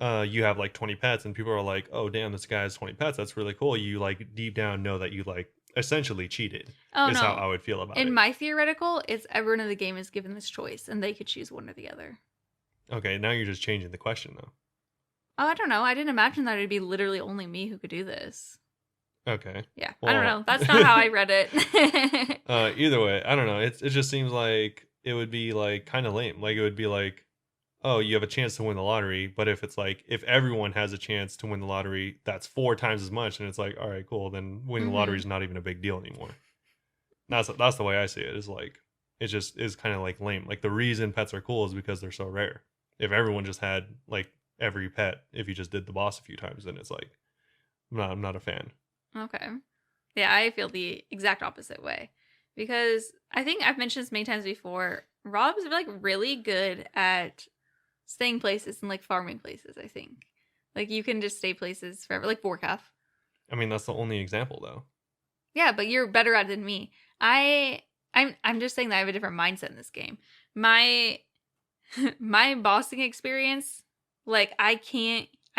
You have like 20 pets and people are like, oh, damn, this guy has 20 pets. That's really cool. You like deep down know that you like essentially cheated. Oh, is no. how I would feel about it. In my theoretical, it's everyone in the game is given this choice and they could choose one or the other. Okay, now you're just changing the question though. Oh, I don't know. I didn't imagine that it'd be literally only me who could do this. Okay. Yeah, well, I don't know. That's not how I read it. Either way, I don't know. It just seems like it would be like kind of lame. Like it would be like, oh, you have a chance to win the lottery, but if it's like if everyone has a chance to win the lottery, that's 4 times as much, and it's like, all right, cool. Then winning the lottery is not even a big deal anymore. That's the way I see it. Is like it just is kind of like lame. Like the reason pets are cool is because they're so rare. If everyone just had like every pet if you just did the boss a few times. Then it's like I'm not a fan. Okay. Yeah, I feel the exact opposite way. Because I think I've mentioned this many times before, Rob's like really good at staying places and like farming places, I think. Like you can just stay places forever, like Vorkath. I mean, that's the only example though. Yeah, but you're better at it than me. I'm just saying that I have a different mindset in this game. My my bossing experience, like I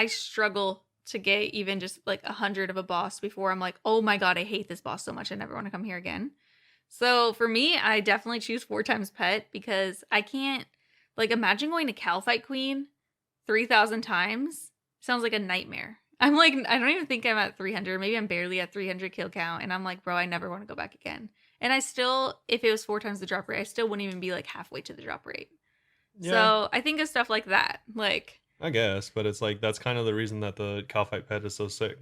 struggle to get even just like 100 of a boss before I'm like, oh my god, I hate this boss so much, I never want to come here again. So for me, I definitely choose 4 times pet because I can't, like, imagine going to Calfight Queen 3,000 times. Sounds like a nightmare. I'm like, I don't even think I'm at 300. Maybe I'm barely at 300 kill count. And I'm like, bro, I never want to go back again. And I still, if it was 4 times the drop rate, I still wouldn't even be like halfway to the drop rate. Yeah, So I think of stuff like that. Like, I guess, but it's like that's kind of the reason that the Calfight pet is so sick.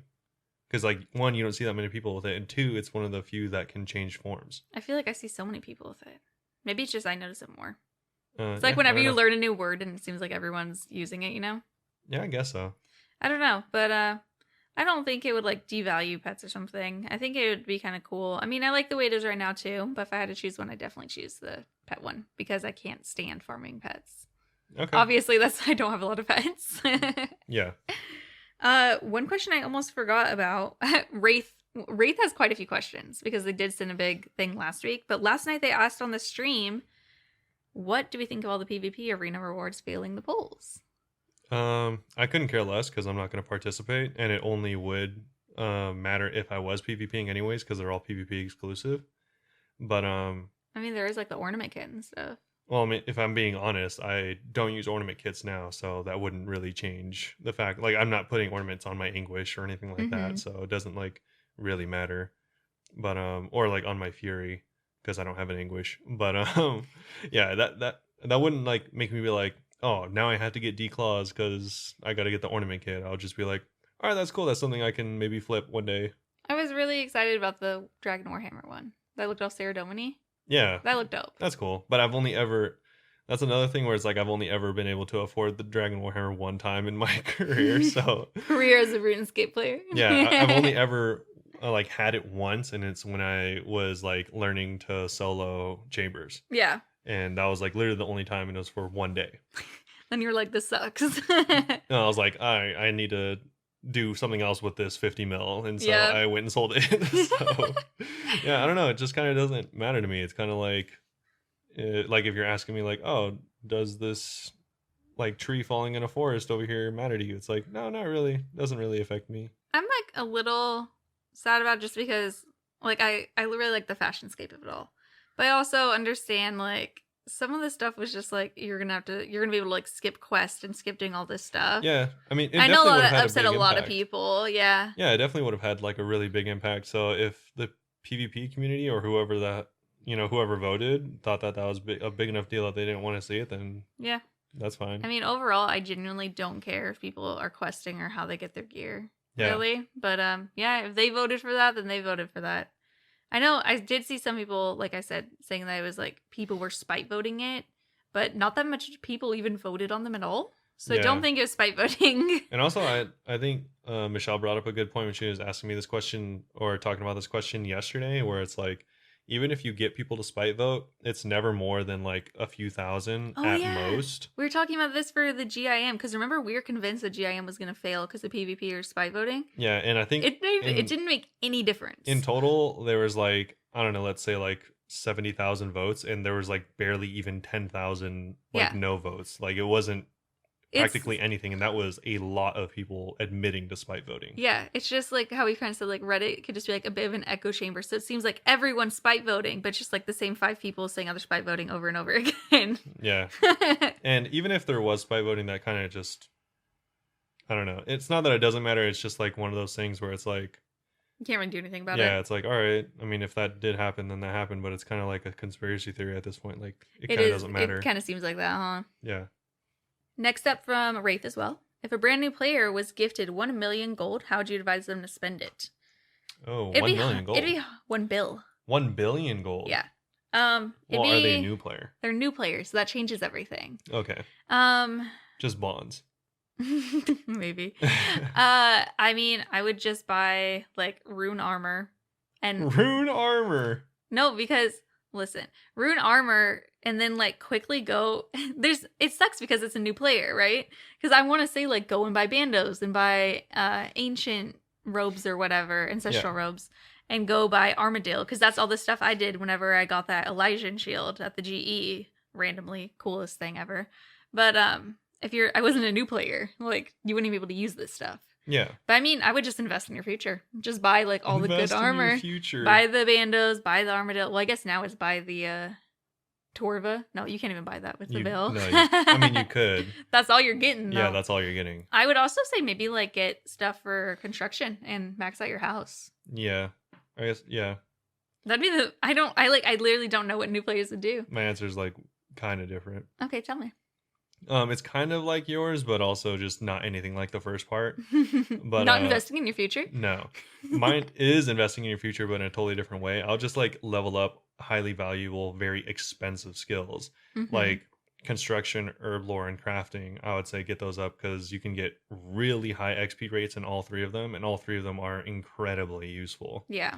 Because like 1, you don't see that many people with it, and 2, it's one of the few that can change forms. I feel like I see so many people with it. Maybe it's just I notice it more. It's Yeah, like I whenever don't you know. learn a new word and it seems like everyone's using it, you know? Yeah, I guess so. I don't know, but I don't think it would like devalue pets or something. I think it would be kind of cool. I mean, I like the way it is right now too, but if I had to choose one, I'd definitely choose the pet one because I can't stand farming pets. Okay. Obviously, I don't have a lot of pets. Yeah. One question I almost forgot about. Wraith has quite a few questions because they did send a big thing last week, but last night they asked on the stream, what do we think of all the PvP arena rewards failing the polls? I couldn't care less because I'm not going to participate, and it only would matter if I was PvPing anyways because they're all PvP exclusive. But I mean, there is like the ornament kit and stuff. well, I mean, if I'm being honest, I don't use ornament kits now, so that wouldn't really change the fact. Like, I'm not putting ornaments on my Anguish or anything like that, so it doesn't like really matter. But or like on my Fury because I don't have an Anguish. But yeah, that wouldn't like make me be like, oh, now I have to get declaws because I got to get the ornament kit. I'll just be like, all right, that's cool. That's something I can maybe flip one day. I was really excited about the Dragon Warhammer one. That looked all Saradomini. Yeah, That looked dope. that's cool. But I've only ever. That's another thing where it's like I've only ever been able to afford the Dragon Warhammer one time in my career. So Career as a RuneScape player. yeah, I've only ever like had it once, and it's when I was like learning to solo chambers. Yeah. And that was like literally the only time, and it was for one day. Then you're like, this sucks. And I was like, I need to do something else with this 50 mil, and so Yeah. I went and sold it. So yeah, I don't know. It just kind of doesn't matter to me. It's kind of like if you're asking me like, oh, does this like tree falling in a forest over here matter to you? It's like, no, not really. Doesn't really affect me. I'm like a little sad about it just because like I really like the fashionscape of it all. But I also understand like some of the stuff was just like you're gonna be able to like skip quest and skip doing all this stuff. Yeah, I mean, it I know definitely would have that had upset a a big lot of impact. people. Yeah. Yeah, it definitely would have had like a really big impact. So if the PvP community or whoever that whoever voted thought that was a big enough deal that they didn't want to see it, then Yeah. that's fine. I mean, overall, I genuinely don't care if people are questing or how they get their gear. Yeah. Really. But yeah, if they voted for that, then they voted for that. I know I did see some people, like I said, saying that it was like people were spite voting it, but not that much people even voted on them at all. So I don't think it was spite voting. And also, I think Michelle brought up a good point when she was asking me this question or talking about this question yesterday, where it's like, even if you get people to spite vote, it's never more than like a few thousand at most. We were talking about this for the GIM because remember we were convinced the GIM was going to fail because of PvP or spite voting. Yeah, and I think it didn't make any difference. In total, there was like, I don't know, let's say like 70,000 votes, and there was like barely even 10,000 like no votes. Like it wasn't practically anything, and that was a lot of people admitting to spite voting. Yeah, it's just like how we kind of said, like Reddit could just be like a bit of an echo chamber. So it seems like everyone's spite voting, but just like the same 5 people saying other spite voting over and over again. Yeah. And even if there was spite voting, that kind of just, I don't know. It's not that it doesn't matter. It's just like one of those things where it's like, you can't really do anything about it. Yeah, it's like, all right. I mean, if that did happen, then that happened. But it's kind of like a conspiracy theory at this point. Like, it kind of doesn't matter. It kind of seems like that, huh? Yeah. Next up from Wraith as well. If a brand new player was gifted 1 million gold, how would you advise them to spend it? Oh, 1 million gold. It'd be 1 bill. 1 billion gold. Yeah. Well, are they a new player? They're new players, so that changes everything. Okay. Just bonds. Maybe. I mean, I would just buy like rune armor and Rune armor. no, because listen, rune armor and then like quickly go it sucks because it's a new player, right? Because I want to say like go and buy bandos and buy ancient robes or whatever, ancestral robes, and go buy Armadale, because that's all the stuff I did whenever I got that Elysian shield at the GE randomly. Coolest thing ever. But I wasn't a new player, like you wouldn't be able to use this stuff. Yeah. But I mean, I would just invest in your future. Just buy like all the good armor. In your future. Buy the bandos, buy the Armadale. Well, I guess now it's buy the Torva. No, you can't even buy that with the bill. No, I mean, you could. That's all you're getting, though. Yeah, that's all you're getting. I would also say maybe like get stuff for construction and max out your house. Yeah. I guess, yeah. That'd be I literally don't know what new players would do. My answer is like kind of different. Okay, tell me. It's kind of like yours, but also just not anything like the first part. But not investing in your future? No. Mine is investing in your future, but in a totally different way. I'll just like level up highly valuable, very expensive skills. Like construction, herb lore, and crafting. I would say get those up because you can get really high XP rates in all three of them, and all three of them are incredibly useful. Yeah.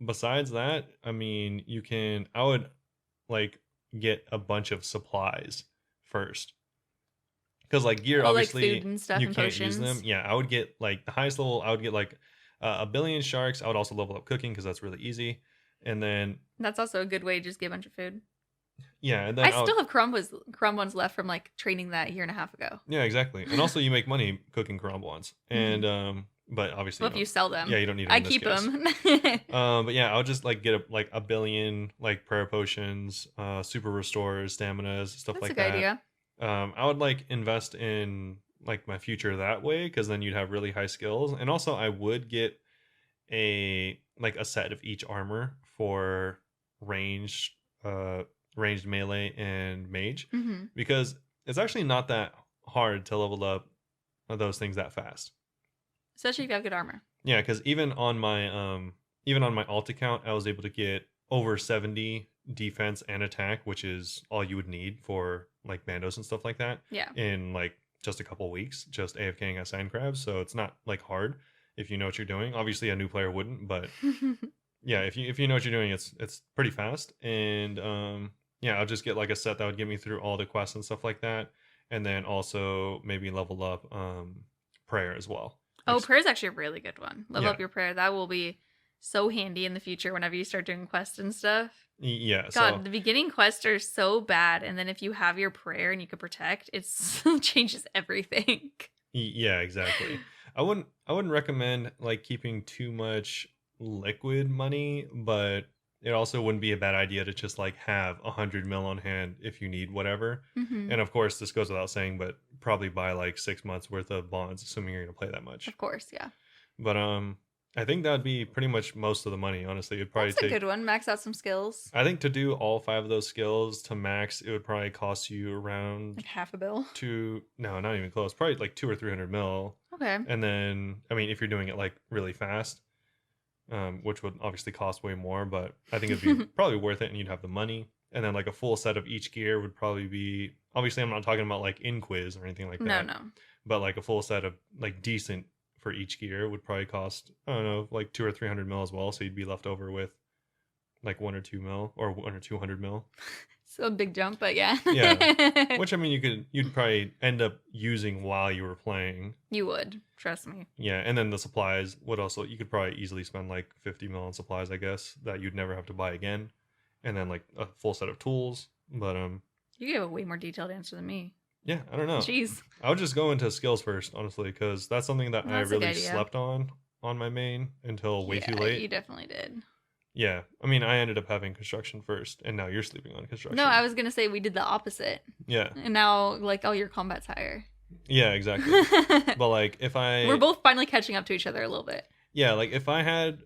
Besides that, I mean, I would like get a bunch of supplies first, because like gear, obviously like food and stuff, you and can't potions. use them. Yeah, I would get like the highest level. I would get like a billion sharks. I would also level up cooking because that's really easy. And then that's also a good way to just get a bunch of food. Yeah, and then I still have crumb ones left from like training that 1.5 years ago. Yeah, exactly. And also you make money cooking crumb ones, and but obviously, if you sell them, yeah, you don't need them. I keep them. But yeah, I'll just like get a billion like prayer potions, super restores, staminas, stuff that's like a that. good idea. I would like invest in like my future that way, because then you'd have really high skills, and also I would get a set of each armor for ranged melee and mage, because it's actually not that hard to level up those things that fast, especially if you have good armor. Yeah, because even on my alt account, I was able to get over 70 defense and attack, which is all you would need for like bandos and stuff like that. Yeah. In like just a couple weeks, just AFKing as sand crabs. So it's not like hard if you know what you're doing. Obviously, a new player wouldn't, but yeah, if you know what you're doing, it's pretty fast. And yeah, I'll just get like a set that would get me through all the quests and stuff like that, and then also maybe level up prayer as well. Oh, prayer is actually a really good one. Level up your prayer. That will be so handy in the future whenever you start doing quests and stuff. Yeah. God, the beginning quests are so bad, and then if you have your prayer and you can protect, it changes everything. Yeah, exactly. I wouldn't recommend like keeping too much liquid money, but it also wouldn't be a bad idea to just like have 100 mil on hand if you need whatever. And of course, this goes without saying, but probably buy like 6 months worth of bonds, assuming you're gonna play that much. Of course, yeah. But I think that'd be pretty much most of the money. Honestly, it'd probably take a good one. Max out some skills. I think to do all 5 of those skills to max, it would probably cost you around like half a bill. No, not even close. Probably like 200 or 300 mil. Okay. And then, I mean, if you're doing it like really fast, which would obviously cost way more, but I think it'd be probably worth it, and you'd have the money. And then like a full set of each gear would probably be, obviously I'm not talking about like in quiz or anything like that. No. But like a full set of like decent for each gear would probably cost, I don't know, like 200 or 300 mil as well. So you'd be left over with like 1 or 2 mil or 1 or 200 mil. So a big jump, but yeah. Yeah. Which I mean, you'd probably end up using while you were playing. You would, trust me. Yeah, and then the supplies would also, you could probably easily spend like 50 mil on supplies, I guess, that you'd never have to buy again. And then like a full set of tools. But you gave a way more detailed answer than me. Yeah, I don't know. Jeez. I would just go into skills first, honestly, because that's something that I really slept on my main until way too late. You definitely did. Yeah, I mean, I ended up having construction first, and now you're sleeping on construction. No, I was gonna say we did the opposite. Yeah. And now, like, your combat's higher. Yeah, exactly. But like, we're both finally catching up to each other a little bit. Yeah, like if I had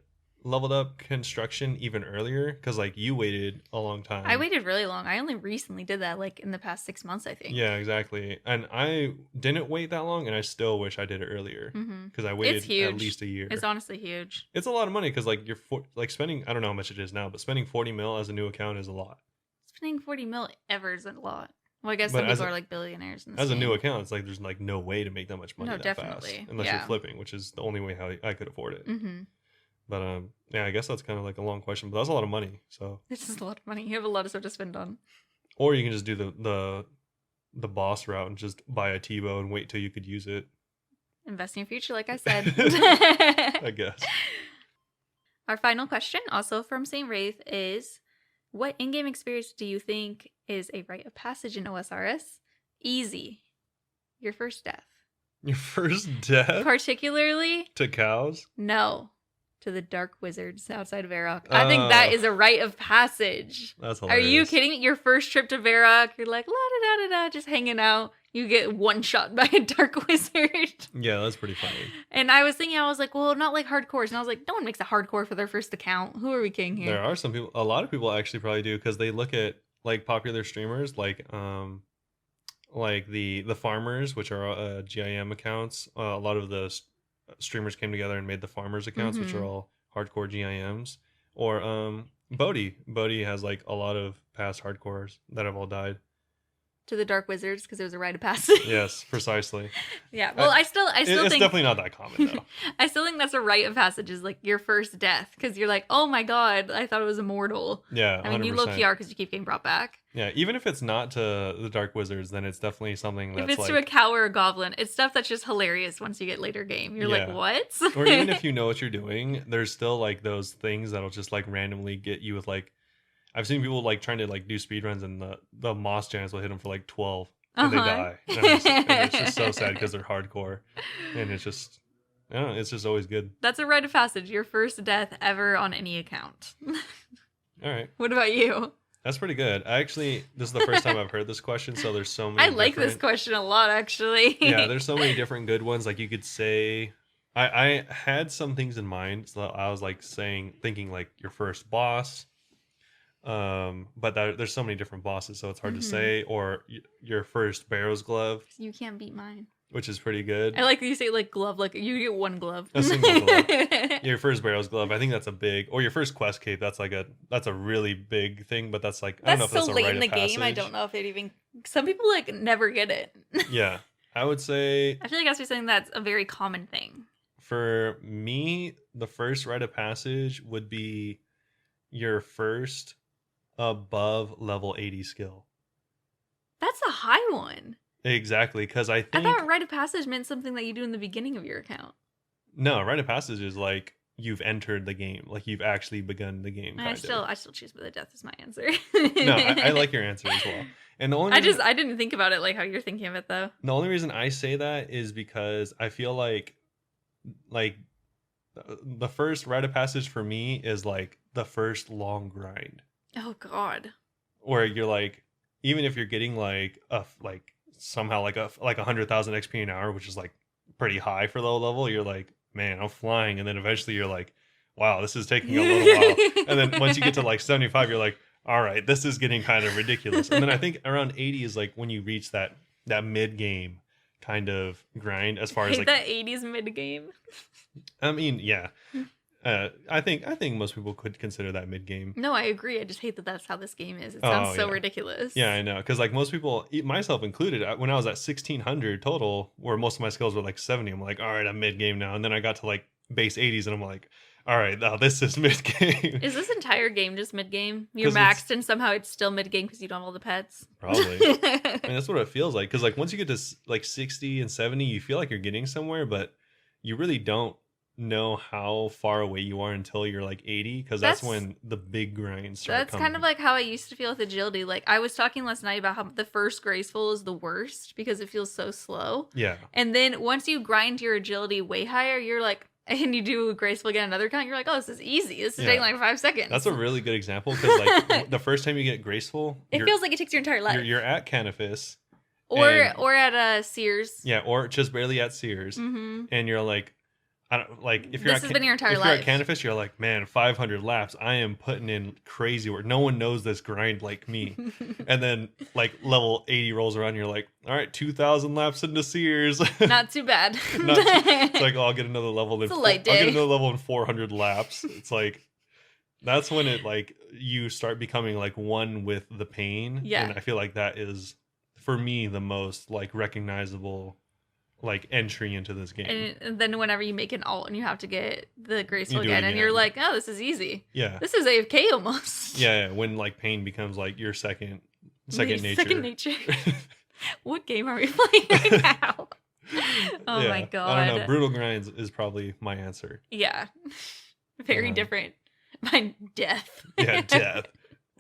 leveled up construction even earlier, because like you waited a long time. I waited really long. I only recently did that, like in the past 6 months, I think. Yeah, exactly. And I didn't wait that long, and I still wish I did it earlier, because I waited at least a year. It's honestly huge. It's a lot of money, because like you're like spending, I don't know how much it is now, but spending 40 mil as a new account is a lot. Spending 40 mil ever is a lot. Well, I guess But some people are like billionaires in this as a new game. account, it's like there's like no way to make that much money No, that definitely. fast unless Yeah. you're flipping, which is the only way how I could afford it. Mm-hmm. But yeah, I guess that's kind of like a long question, but that's a lot of money. So This is a lot of money. You have a lot of stuff to spend on. or you can just do the boss route and just buy a T-bow and wait till you could use it. Invest in your future, like I said. I guess. Our final question, also from St. Wraith, is what in-game experience do you think is a rite of passage in OSRS? Easy. Your first death. Your first death? Particularly? To cows? No. To the Dark Wizards outside of Varrock. I think that is a rite of passage. That's hilarious. Are you kidding me? Your first trip to Varrock, you're like, la-da-da-da-da, just hanging out. You get one shot by a Dark Wizard. Yeah, that's pretty funny. And I was thinking, I was like, well, not like hardcores. And I was like, no one makes a hardcore for their first account. Who are we kidding here? There are some people, a lot of people actually probably do, because they look at like popular streamers like the farmers, which are GIM accounts. A lot of the streamers came together and made the farmers accounts, which are all hardcore GIMs. Or Bodhi has like a lot of past hardcores that have all died. To the Dark Wizards, because it was a rite of passage. Yes, precisely. Yeah, well, I still it's think... It's definitely not that common, though. I still think that's a rite of passage, is like your first death, because you're like, oh my god, I thought it was immortal. Yeah, 100%. I mean, you low-key are, because you keep getting brought back. Yeah, even if it's not to the Dark Wizards, then it's definitely something that's if it's like... to a cow or a goblin, it's stuff that's just hilarious once you get later game. You're like, what? Or even if you know what you're doing, there's still like those things that'll just like randomly get you with like... I've seen people like trying to like do speedruns and the Moss Giants will hit them for like 12 and they die. And it's just so sad because they're hardcore. And it's just... I don't know, it's just always good. That's a rite of passage. Your first death ever on any account. All right. What about you? That's pretty good. This is the first time I've heard this question, so there's so many I like this question a lot, actually. Yeah, there's so many different good ones. Like you could say... I had some things in mind, so I was like thinking like your first boss... but there's so many different bosses, so it's hard to say. Or your first Pharaoh's glove. You can't beat mine. Which is pretty good. I like that you say like glove, like you get one glove. A single glove. Your first Pharaoh's glove, I think that's a big... Or your first quest cape, that's a really big thing, but that's like... I don't know if that's so late in the game, I don't know if it even... Some people like never get it. Yeah, I would say... I feel like that's something that's a very common thing. For me, the first rite of passage would be your first... above level 80 skill. That's a high one. Exactly, because I think... I thought rite of passage meant something that you do in the beginning of your account. No, rite of passage is like you've entered the game, like you've actually begun the game. I still choose the death as my answer. No, I like your answer as well. And the only I didn't think about it like how you're thinking of it though. The only reason I say that is because I feel like the first rite of passage for me is like the first long grind. Oh god. Where you're like, even if you're getting like somehow like 100,000 XP an hour, which is like pretty high for low level, you're like, man, I'm flying. And then eventually you're like, wow, this is taking a little while. And then once you get to like 75, you're like, all right, this is getting kind of ridiculous. And then I think around 80 is like when you reach that mid game kind of grind, as far as like that 80s mid game. I mean, yeah. I think most people could consider that mid game. No, I agree. I just hate that that's how this game is. It sounds so ridiculous. Yeah, I know. Because like most people, myself included, when I was at 1600 total, where most of my skills were like 70, I'm like, all right, I'm mid game now. And then I got to like base 80s, and I'm like, all right, now this is mid game. Is this entire game just mid game? You're maxed, and somehow it's still mid game because you don't have all the pets. Probably. I mean, that's what it feels like. Because like once you get to like 60 and 70, you feel like you're getting somewhere, but you really don't know how far away you are until you're like 80, because that's when the big grinds start coming. Kind of like how I used to feel with agility. Like I was talking last night about how the first graceful is the worst because it feels so slow. Yeah. And then once you grind your agility way higher, you're like, and you do graceful again another count, you're like, oh, this is easy. This is taking like 5 seconds. That's a really good example, because like the first time you get graceful, it feels like it takes your entire life. You're at Canifis. Or at Sears. Yeah, or just barely at Sears. Mm-hmm. And you're like, I don't like if you're this has been your entire life. If you're at Canifis, you're like, man, 500 laps. I am putting in crazy work. No one knows this grind like me. And then like level 80 rolls around, you're like, all right, 2,000 laps into Sears. Not too bad. It's like, oh, I'll get another level. It's a light day. I'll get another level in 400 laps. It's like, that's when it like you start becoming like one with the pain. Yeah. And I feel like that is for me, the most like recognizable like entry into this game. And then whenever you make an alt and you have to get the graceful You do it again, and you're again. like, oh, this is easy. Yeah. This is AFK almost. Yeah, when like pain becomes like your second nature. Second nature. What game are we playing right now? Oh Yeah, my god. I don't know. Brutal Grinds is probably my answer. Yeah. Very different. My death. Yeah, death.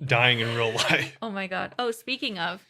Dying in real life. Oh my god. Oh, speaking of,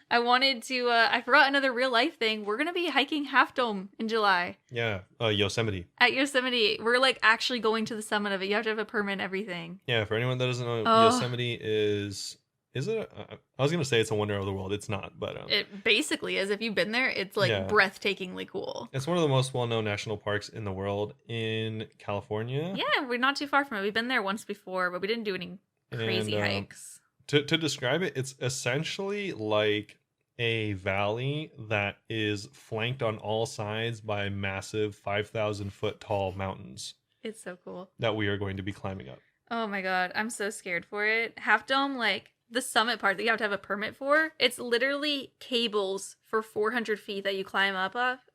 I wanted to, I forgot another real life thing. We're going to be hiking Half Dome in July. Yeah, Yosemite. At Yosemite. We're like actually going to the summit of it. You have to have a permit and everything. Yeah, for anyone that doesn't know, Yosemite is it? I was going to say it's a wonder of the world. It's not, but it basically is. If you've been there, it's like breathtakingly cool. It's one of the most well-known national parks in the world in California. Yeah, we're not too far from it. We've been there once before, but we didn't do any crazy hikes. To describe it, it's essentially like a valley that is flanked on all sides by massive 5,000 foot tall mountains. It's so cool. That we are going to be climbing up. Oh my god, I'm so scared for it. Half Dome, like the summit part that you have to have a permit for, it's literally cables for 400 feet that you climb up,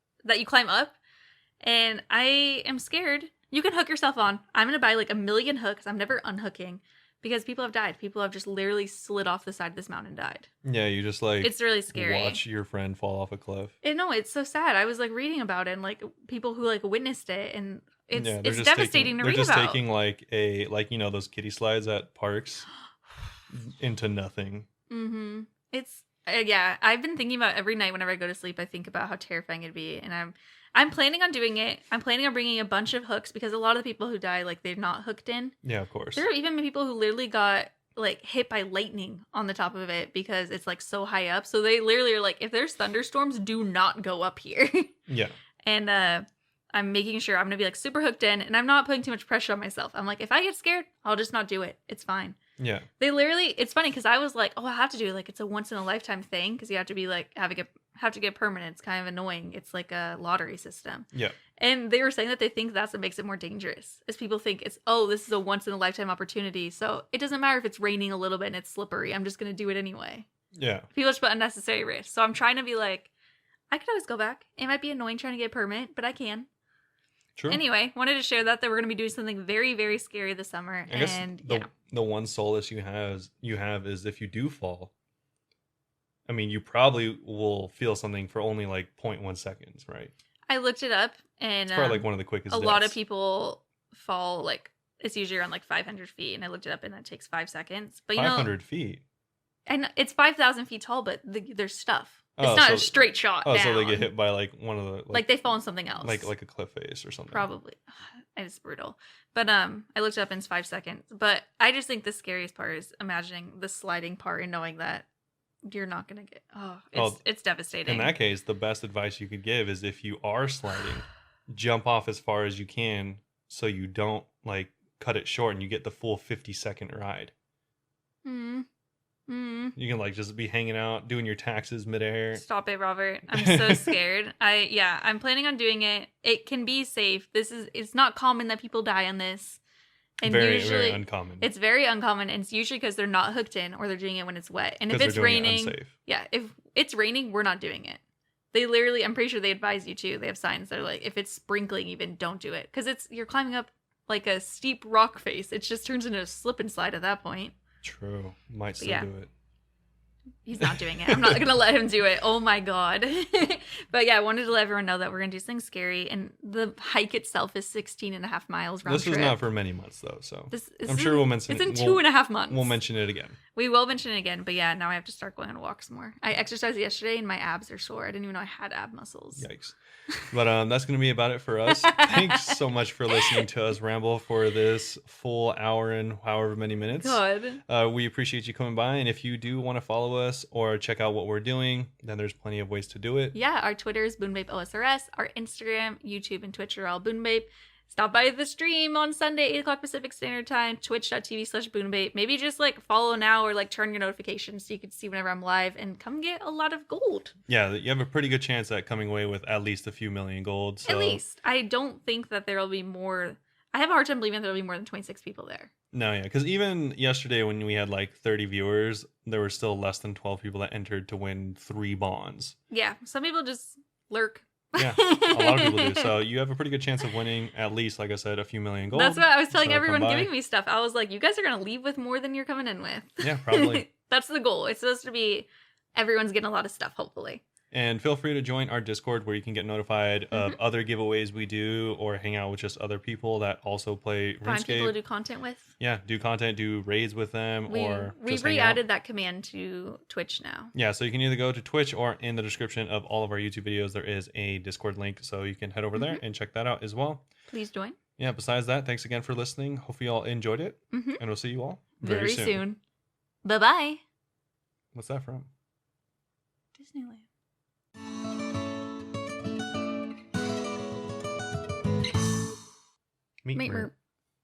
and I am scared. You can hook yourself on. I'm gonna buy like 1,000,000 hooks. I'm never unhooking. Because people have died. People have just literally slid off the side of this mountain and died. Yeah, you just like... It's really scary. Watch your friend fall off a cliff. No, it's so sad. I was like reading about it and like people who like witnessed it, and it's devastating to read about. They're just taking like you know those kiddie slides at parks into nothing. Mm-hmm. It's yeah. I've been thinking about every night whenever I go to sleep. I think about how terrifying it'd be, and I'm planning on doing it. I'm planning on bringing a bunch of hooks because a lot of the people who die, like, they're not hooked in. Yeah, of course. There have even been people who literally got, like, hit by lightning on the top of it because it's, like, so high up. So they literally are like, if there's thunderstorms, do not go up here. Yeah. And I'm making sure I'm going to be, like, super hooked in, and I'm not putting too much pressure on myself. I'm like, if I get scared, I'll just not do it. It's fine. Yeah. They literally, it's funny because I was like, oh, I have to do it. Like, it's a once in a lifetime thing because you have to be, like, have to get permanent. It's kind of annoying. It's like a lottery system. Yeah. And they were saying that they think that's what makes it more dangerous. Is people think it's, oh, this is a once in a lifetime opportunity. So it doesn't matter if it's raining a little bit and it's slippery. I'm just going to do it anyway. Yeah. People just put unnecessary risk. So I'm trying to be like, I could always go back. It might be annoying trying to get a permit, but I can. True. Anyway, wanted to share that we're going to be doing something very, very scary this summer. I guess the one solace you have is if you do fall, I mean, you probably will feel something for only like 0.1 seconds, right? I looked it up, and it's probably like one of the quickest a deaths. lot of people fall, like, it's usually around like 500 feet, and I looked it up, and that takes 5 seconds. But 500 feet? And it's 5,000 feet tall, but there's stuff. It's not a straight shot down. So they get hit by like one of the... Like they fall on something else. Like a cliff face or something. Probably. It's brutal. But I looked it up, and it's 5 seconds. But I just think the scariest part is imagining the sliding part and knowing that you're not going to get... it's devastating. In that case, the best advice you could give is if you are sliding, jump off as far as you can so you don't like cut it short and you get the full 50-second ride. You can like just be hanging out, doing your taxes midair. Stop it, Robert. I'm so scared. I'm planning on doing it. It can be safe. It's not common that people die on this. And very uncommon. It's very uncommon, and it's usually because they're not hooked in or they're doing it when it's wet. And if it's raining, if it's raining, we're not doing it. They literally, I'm pretty sure they advise you too. They have signs that are like, if it's sprinkling, even don't do it because you're climbing up like a steep rock face. It just turns into a slip and slide at that point. True, might still do it. He's not doing it. I'm not going to let him do it. Oh my God. But yeah, I wanted to let everyone know that we're going to do something scary. And the hike itself is 16.5 miles round trip. This is not for many months though. So I'm sure we'll mention it. It's in 2.5 months. We'll mention it again. We will mention it again. But yeah, now I have to start going on walks more. I exercised yesterday and my abs are sore. I didn't even know I had ab muscles. Yikes. But that's going to be about it for us. Thanks so much for listening to us ramble for this full hour and however many minutes. Good. We appreciate you coming by. And if you do want to follow us or check out what we're doing, then there's plenty of ways to do it. Yeah, our Twitter is Bunebapeosrs. Our Instagram, YouTube, and Twitch are all Bunebape. Stop by the stream on Sunday, 8 o'clock Pacific Standard Time, twitch.tv/Bunebape. Maybe just like follow now or like turn your notifications so you can see whenever I'm live and come get a lot of gold. Yeah, you have a pretty good chance at coming away with at least a few million gold. So. At least. I don't think that there will be more. I have a hard time believing there will be more than 26 people there. No, yeah, because even yesterday when we had like 30 viewers, there were still less than 12 people that entered to win 3 bonds. Yeah, some people just lurk. Yeah, a lot of people do. So you have a pretty good chance of winning at least, like I said, a few million gold. That's what I was telling So everyone come by. giving me stuff. I was like, you guys are going to leave with more than you're coming in with. Yeah, probably. That's the goal. It's supposed to be everyone's getting a lot of stuff, hopefully. And feel free to join our Discord where you can get notified of Mhm. other giveaways we do or hang out with just other people that also play Find people to RuneScape. do content with. Yeah, do content, do raids with them, or We've just hang re-added out. that command to Twitch now. Yeah, so you can either go to Twitch or in the description of all of our YouTube videos, there is a Discord link. So you can head over there and check that out as well. Please join. Yeah, besides that, thanks again for listening. Hope you all enjoyed it. Mhm. And we'll see you all Very soon. Bye-bye. What's that from? Disneyland. Meet Meet Mer- Mer-